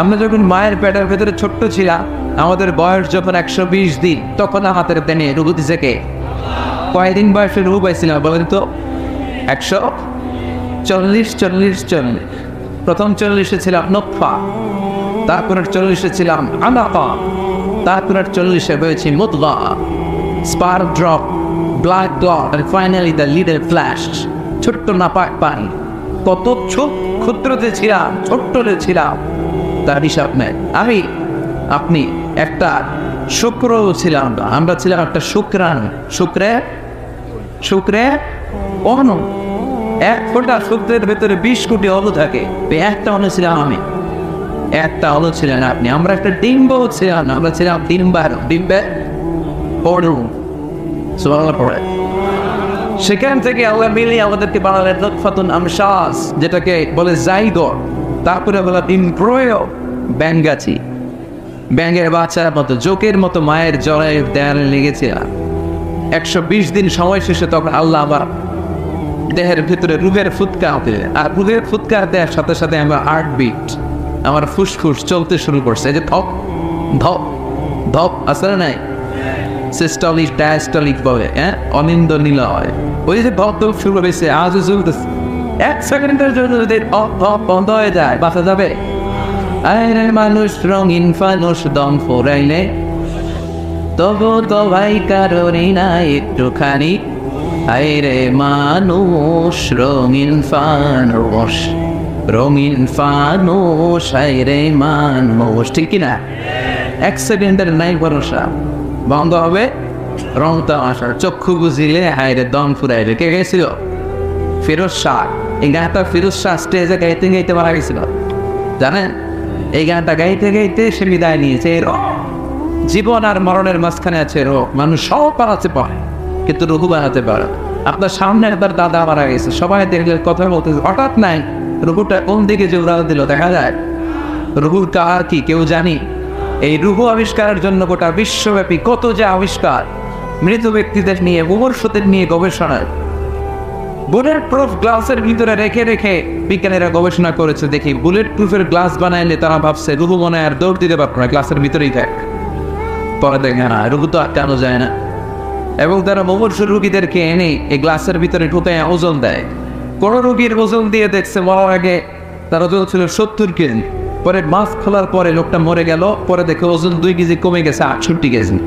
আমরা যখন মায়ের পেটের ভেতরে ছোট্ট ছিলাম, আমাদের বয়স যখন 120 দিন, তখন আমাদের দেনে রূহ দিছে কে? কয়দিন বয়সে রূহ পাইছিলাম বলেন তো? 140। প্রথম 40-এ ছিলাম নতফা, তারপর 40-এ ছিলাম আলাকা, তারপর 40-এ হয়েছি মুদগা, spark drop, blood clot, and finally the little flash, ছোট্ট নাপাক পানি। কত ক্ষুদ্রতে ছিলাম, ছোট্টতে ছিলাম, তার হিসাব নেই। আপনি একটা শুক্র ছিলাম, আমরা ছিলাম একটা শুক্রাণু। শুক্রে অণু, এক ফোঁটা শুক্রের ভেতরে 20 কোটি অণু থাকে। একটা অণু ছিলাম আমি, একটা অণু ছিলেন আপনি। আমরা একটা ডিম্ব ছিলাম, আমরা ছিলাম ডিম্বের অণু। সুবহানাল্লাহ পড়ে। সেখান থেকে আল্লাহ মিলিয়ে আমাদেরকে বানালেন নতফাতুন আমশাস, যেটাকে বলে জাইগোট, তারপরে বলে ইমব্রয়ো, ব্যাঙ্গাচি, ব্যাঙের বাচ্চার মতো, জোকের মতো মায়ের জরায়ুর দেয়ালে লেগেছিলাম। 120 দিন সময় শেষে তখন আল্লাহ আমার দেহের ভিতরে রুহের ফুৎকার দিলেন, আর রুহের ফুৎকার দেওয়ার সাথে সাথে আমার হার্টবিট, আমার ফুসফুস চলতে শুরু করছে। এই যে ধপ ধপ ধপ আসলে নাই, সিস্টলিক ডায়াস্টলিক বলে, অনিন্দ নিলয়, ওই যে ধপ ধপ শুরু হয়েছে, আজও চলতেছে। 1 সেকেন্ডের জন্য যদি ধপ বন্ধ হয়ে যায়, বাঁচা যাবে? আরে মানুষ রঙিন ফানুষ, দম ফোরাইলে তবু তো ভাই কারোরই না একটুখানি। আরে মানুষ রঙিন ফানুষ, রঙিন ফানুষ, আরে মানুষ, ঠিক কিনা? 1 সেকেন্ডের নাই ভরসা, বন্ধ হবে রং তামাশা। চক্ষু বুঝিলে হায়রে দম ফুরাইলে। কে গেছিল? ফিরোজ শাহ। এই গানটা ফিরোজ শাহ স্টেজে গাইতে গাইতে মারা গেছিল, জানেন? এই গানটা গাইতে গাইতে সে বিদায় নিয়েছে। জীবন আর মরণের মাঝখানে আছে রোগ। মানুষ সব বানাতে পারে, কিন্তু রঘু বানাতে পারে। আপনার সামনে একবার দাদা মারা গেছে, সবাই দেখলে কথা বলতেছে, হঠাৎ নাই রঘুটা কোন দিকে যে উড়াল দিল দেখা যায়। রঘুর কার কি কেউ জানি? এই রুহু আবিষ্কারের জন্য গোটা বিশ্বব্যাপী কত যে আবিষ্কার, মৃত ব্যক্তিদের নিয়ে, মুমূর্ষুদের নিয়ে গবেষণা। বুলেট প্রুফ গ্লাসের ভিতরে রেখে রেখে বিজ্ঞানীরা গবেষণা করেছে। দেখি বুলেট প্রুফের গ্লাস বানাইলে তারা ভাবছে রুহু মনে আর দৌড় দিতে পারবে না, গ্লাসের ভিতরেই থাক। পরে দেখে না, রুহু তো আটকানো যায় না। এবং তারা মুমূর্ষু রুগীদেরকে এনে এই গ্লাসের ভিতরে ঢুকে ওজন দেয়। কোন রুগীর ওজন দিয়ে দেখছে মরার আগে তার ওজন ছিল 70 কেজি, পরে মাস্ক খোলার পরে লোকটা মরে গেল, পরে দেখে ওজন 2 কেজি কমে গেছে 68 কেজি।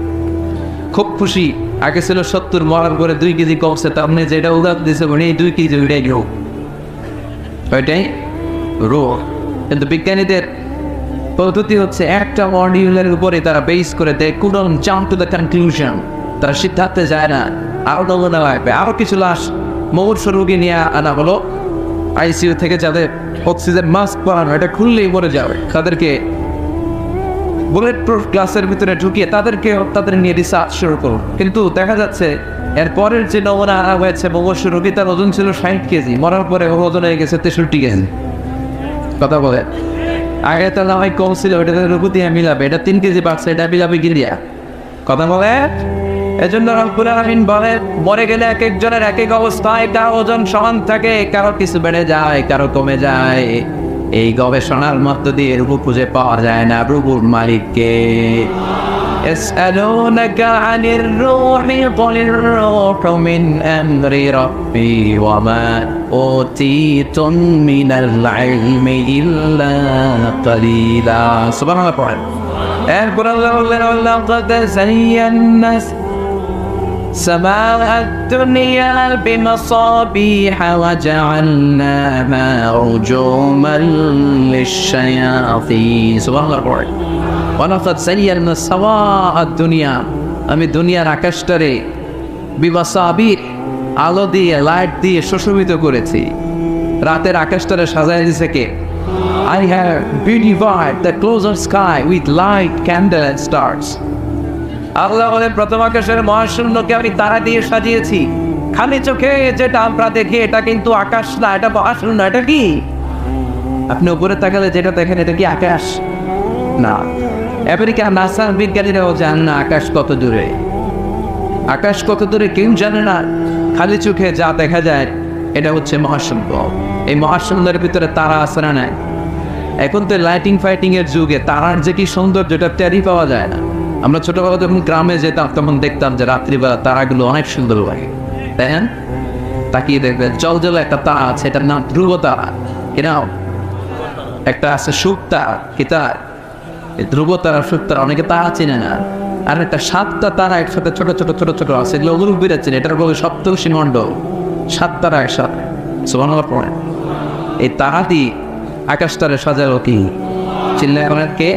খুব খুশি, আগে ছিল 70, মরার পরে 2 কেজি কমছে, তার মানে যেটা উদাহরণ দিয়েছে এই 2 কেজি ওইটাই রোগ, ওইটাই রোগ। কিন্তু বিজ্ঞানীদের পদ্ধতি হচ্ছে একটা মডিউলের উপরে তারা বেস করে দেয়, couldn't jump to the conclusion, তারা সিদ্ধান্তে যায় না। আরো নমুনা লাগবে, আরো কিছু লাশ মুমূর্ষু রোগী নিয়ে আনা হলো আইসিইউ থেকে, যাদের অক্সিজেন মাস্ক পরানো, এটা খুললেই মরে যাবে। তাদেরকে বুলেট প্রুফ গ্লাসের ভিতরে ঢুকিয়ে তাদের নিয়ে রিসার্চ শুরু করুন। কিন্তু দেখা যাচ্ছে এর পরের যে নমুনা আনা হয়েছে মুমূর্ষু রোগী, তার ওজন ছিল 60 কেজি, মরার পরে ওর ওজন হয়ে গেছে 63 কেজি। কথা বলে আগে তো না হয় কম ছিল, ওটা রুকু দিয়ে মিলাবে, এটা 3 কেজি বাড়ছে, এটা মিলাবে কি দিয়া? কথা বলে। এজন্য রব্বুল আলামিন বলে মরে গেলে এক একজনের এক এক অবস্থা, এটা ওজন সমান থাকে, কারো কিছু বেড়ে যায়, কারো কমে যায়। এই গবেষণার মধ্য দিয়ে রূপ খুঁজে পাওয়া যায় না রূপুর মালিককে। يسألونك عن الروح قل الروح من أمر ربي وما أوتيتم من العلم إلا قليلا. سبحان الله. أخبر الله ولقد زينا سماء الدنيا بمصابيح وجعلناها رجوما للشياطين. سبحان الله. ولقد زينا سماء الدنيا, আমি দুনিয়ার আকাশটারে বিমাসাবিহ আলো দিয়ে লাইট দিয়ে সুশোভিত করেছি। রাতের আকাশটারে সাজায় দিয়েছে কে? I have beautified the closer sky with light, candle and stars. আল্লাহ বলেন প্রথম আকাশের মহাশূন্যকে আমি তারা দিয়ে সাজিয়েছি। খালি চোখে যেটা আমরা দেখি এটা কিন্তু আকাশ না, এটা মহাশূন্য। এটা কি? আপনি উপরে তাকালে যেটা দেখেন এটা কি আকাশ? না। আমেরিকা নাসার বিজ্ঞানীরাও জানে না আকাশ কত দূরে। আকাশ কত দূরে কেউ জানে না। খালি চোখে যা দেখা যায় এটা হচ্ছে মহাশূন্য। এই মহাশূন্যের ভিতরে তারা আছে না নাই? এখন তো লাইটিং ফাইটিং এর যুগে তারার যে কি সৌন্দর্য এটা টেরই পাওয়া যায় না। আমরা ছোটবেলা যখন গ্রামে যেতাম তখন দেখতাম যে রাত্রিবেলা তারাগুলো অনেক সুন্দর লাগে, তাই না? তাকিয়ে দেখবেন জল জলে একটা তারা আছে, এটার নাম ধ্রুব তারা। কিনাও একটা আছে সুখ তারা, কি তার? ধ্রুব তারা, সুখ তারা, অনেকে তারা চিনে না। আর একটা 7টা তারা একসাথে ছোট ছোট ছোট ছোট আছে, এগুলো অনুরূপ বেরোচ্ছেন, এটার বলে সপ্তর্ষি মণ্ডল। 7 তারা একসাথে সুবহানাল্লাহ পড়ে। এই তারা দিয়ে আকাশটারে সাজালো কি? চিল্লায় এখন কে?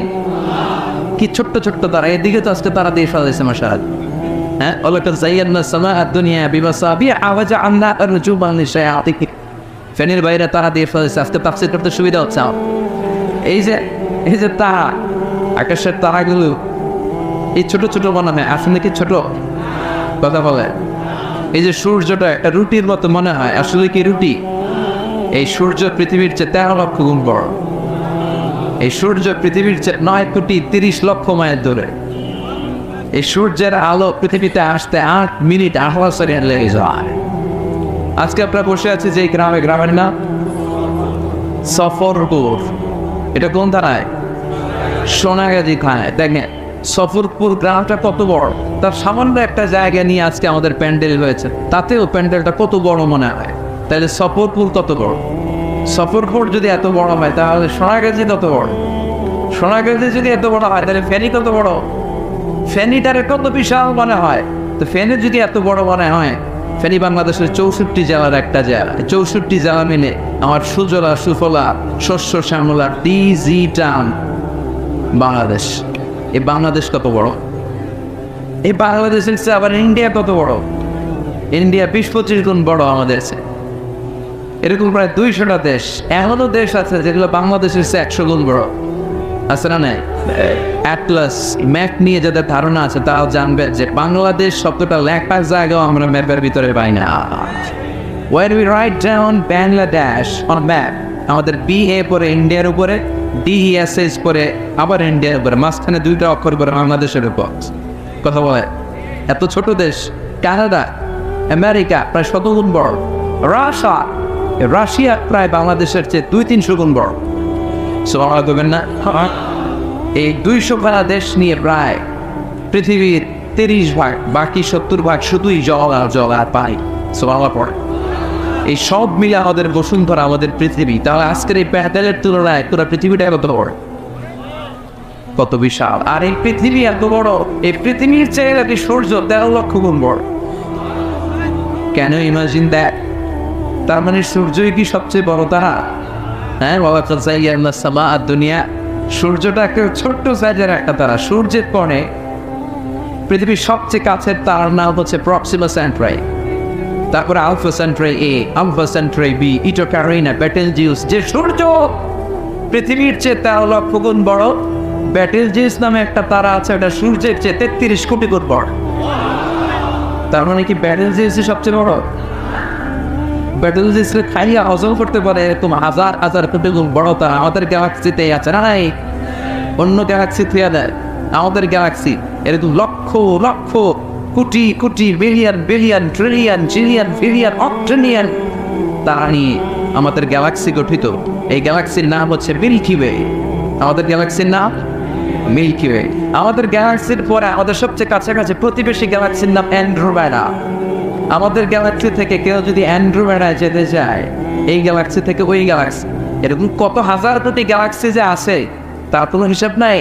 কি ছোট্ট ছোট্ট তারা, এদিকে তো আজকে তারা দিয়ে সাজাইছে মাশাআল্লাহ। হ্যাঁ, ওয়ালাকাদ যায়্যানা সামাআ দুনিয়া বিমাসাবিহ ওয়া জাআলনাহা রুজুমান লিশ-শায়াতিন। ফেনের বাইরে তারা দিয়ে সাজাইছে। আজকে তাফসীর করতে সুবিধা হচ্ছে। এই যে তারা, আকাশের তারাগুলো এই ছোট ছোট মনে হয়, আসলে কি ছোট? কথা বলে। এই যে সূর্যটা একটা রুটির মতো মনে হয়, আসলে কি রুটি? এই সূর্য পৃথিবীর চেয়ে 13 লক্ষ গুণ বড়। এই সূর্য পৃথিবীর চেয়ে 9 কোটি 30 লক্ষ মাইল দূরে। এই সূর্যের আলো পৃথিবীতে আসতে 8 মিনিট 8 বছর লেগে যায়। আজকে আমরা বসে আছি যে গ্রামে, গ্রামের নাম সফরপুর। এটা কোন থানায়? সোনাগাজী থানায়। দেখেন সফরপুর গ্রামটা কত বড়। তার সামান্য একটা জায়গা নিয়ে আজকে আমাদের প্যান্ডেল হয়েছে, তাতেও প্যান্ডেলটা কত বড় মনে হয়। তাহলে সফরপুর কত বড়? সফরপুর যদি এত বড় হয় তাহলে সোনাগাজী কত বড়? সোনাগাজী যদি এত বড় হয় তাহলে ফেনী কত বড়? ফেনীটারে কত বিশাল মনে হয়। তো ফেনী যদি এত বড় মনে হয়, ফেনী বাংলাদেশের 64 জেলার একটা জেলা। 64 জেলা মিলে আমার সুজলা সুফলা শস্য শ্যামলা ডিজি টাউন বাংলাদেশ। এই বাংলাদেশ কত বড়? এই বাংলাদেশের চেয়ে আবার ইন্ডিয়া কত বড়? ইন্ডিয়া 20-25 গুণ বড় আমাদের চেয়ে। এরকম প্রায় 200টা দেশ, এমনও দেশ আছে যেগুলো বাংলাদেশের চেয়ে 100 গুণ বড়। আছে না নাই? অ্যাটলাস ম্যাপ নিয়ে যাদের ধারণা আছে তারাও জানবে যে বাংলাদেশ শব্দটা লেখার জায়গাও আমরা ম্যাপের ভিতরে পাই না। When we write down Bangladesh on map, আমাদের BA পরে ইন্ডিয়ার উপরে, DESS পরে আবার ইন্ডিয়ার উপরে, মাঝখানে 2টা অক্ষর করে বাংলাদেশের উপর। কথা বলে এত ছোট দেশ। কানাডা, আমেরিকা প্রায় 100 গুণ বড়। রাশিয়া প্রায় বাংলাদেশের চেয়ে 200-300 গুণ বড়। সুবহানাল্লাহ বলবেন না? এই 200 খানা দেশ নিয়ে প্রায় পৃথিবীর 30 ভাগ, বাকি 70 ভাগ শুধুই জল আর জল আর পানি। সুবহানাল্লাহ পড়ে। এই সব মিলে আমাদের বসুন্ধরা, আমাদের পৃথিবী। তাহলে আজকের এই প্যান্ডেলের তুলনায় পুরো পৃথিবীটা কত বড়, কত বিশাল। আর এই পৃথিবী এত বড়, এই পৃথিবীর চেয়ে নাকি সূর্য 13 লক্ষ গুণ বড়। কেন ইমাজিন দ্যাট? তার মানে সূর্যই কি সবচেয়ে বড় তারা? হ্যাঁ, ওয়ালাকাদ যায়্যানা সামাআ দুনিয়া। সূর্যটা একটা ছোট্ট সাইজের একটা তারা। সূর্যের পরে পৃথিবীর সবচেয়ে কাছের তারার নাম হচ্ছে প্রক্সিমা সেন্ট্রাই, তারপরে আলফা সেন্ট্রাই এ, আলফা সেন্ট্রাই বি, ইটো ক্যারিনা, বেটেলজিউস। যে সূর্য পৃথিবীর চেয়ে 13 লক্ষ গুণ বড়, বেটেলজিউস নামে একটা তারা আছে, ওটা সূর্যের চেয়ে 33 কোটি গুণ বড়। তার মানে কি বেটেলজিউসই সবচেয়ে বড়? ব্যাটালজিস্টে খাইয়া হজম করতে পারে এরকম হাজার হাজার কোটি গুণ বড়তা আমাদের গ্যালাক্সিতে আছে না নাই? অন্য গ্যালাক্সি থুয়া দেয়, আমাদের গ্যালাক্সি এরকম lakh lakh crore crore billion billion trillion zillion billion octillion তারা নিয়ে আমাদের গ্যালাক্সি গঠিত। এই গ্যালাক্সির নাম হচ্ছে মিল্কি ওয়ে। আমাদের গ্যালাক্সির নাম মিল্কি ওয়ে। আমাদের গ্যালাক্সির পরে আমাদের সবচেয়ে কাছাকাছি প্রতিবেশী গ্যালাক্সির নাম অ্যান্ড্রোমেডা। আমাদের গ্যালাক্সি থেকে কেউ যদি অ্যান্ড্রোমেডায় যেতে চায়, এই গ্যালাক্সি থেকে ওই গ্যালাক্সি, এরকম কত হাজার কোটি গ্যালাক্সি যে আছে তার কোনো হিসাব নাই।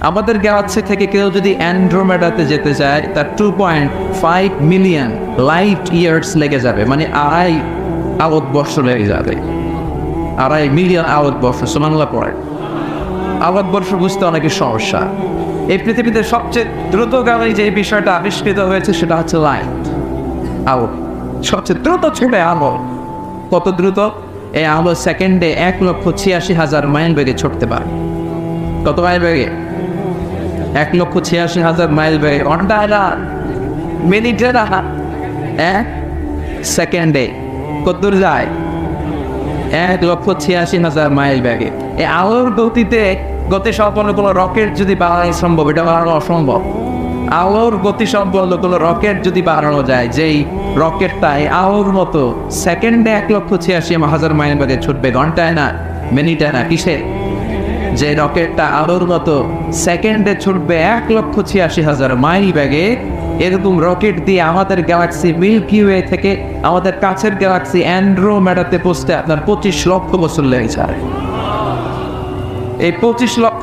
আমাদের গ্যালাক্সি থেকে কেউ যদি অ্যান্ড্রোমেডাতে যেতে চায় তার 2.5 মিলিয়ন লাইট ইয়ার্স লেগে যাবে, মানে 2.5 আলোক বর্ষ লেগে যাবে। 2.5 মিলিয়ন আলোক বর্ষ সুবহানাল্লাহ পড়ে। আলোক বর্ষ বুঝতে অনেকের সমস্যা। এই পৃথিবীতে সবচেয়ে দ্রুতগামী যে বিষয়টা আবিষ্কৃত হয়েছে সেটা হচ্ছে লাইট, আলো। সবচেয়ে দ্রুত ছুটে আলো। কত দ্রুত? এই আলো সেকেন্ডে 1,86,000 মাইল বেগে ছুটতে পারে। কত মাইল বেগে? 1,86,000 মাইল বেগে। ঘন্টায় না, মিনিটে না, সেকেন্ডে কত দূর যায়? 1,86,000 মাইল বেগে। এই আলোর গতি সম্পন্ন কোনো রকেট যদি বানানো সম্ভব, এটা বানানো অসম্ভব। আলোর গতি সম্পন্ন কোনো রকেট যদি বানানো যায়, যেই রকেটটাই আলোর মতো সেকেন্ডে 1,86,000 মাইল বেগে ছুটবে, ঘন্টায় না, মিনিটে না, কিসে? যে রকেটটা আলোর মতো সেকেন্ডে ছুটবে 1,86,000 মাইল বেগে, এরকম রকেট দিয়ে আমাদের গ্যালাক্সি মিল্কি ওয়ে থেকে আমাদের কাছের গ্যালাক্সি অ্যান্ড্রোমেডাতে পৌঁছতে আপনার 25 লক্ষ বছর লেগে যায়। এই 25 লক্ষ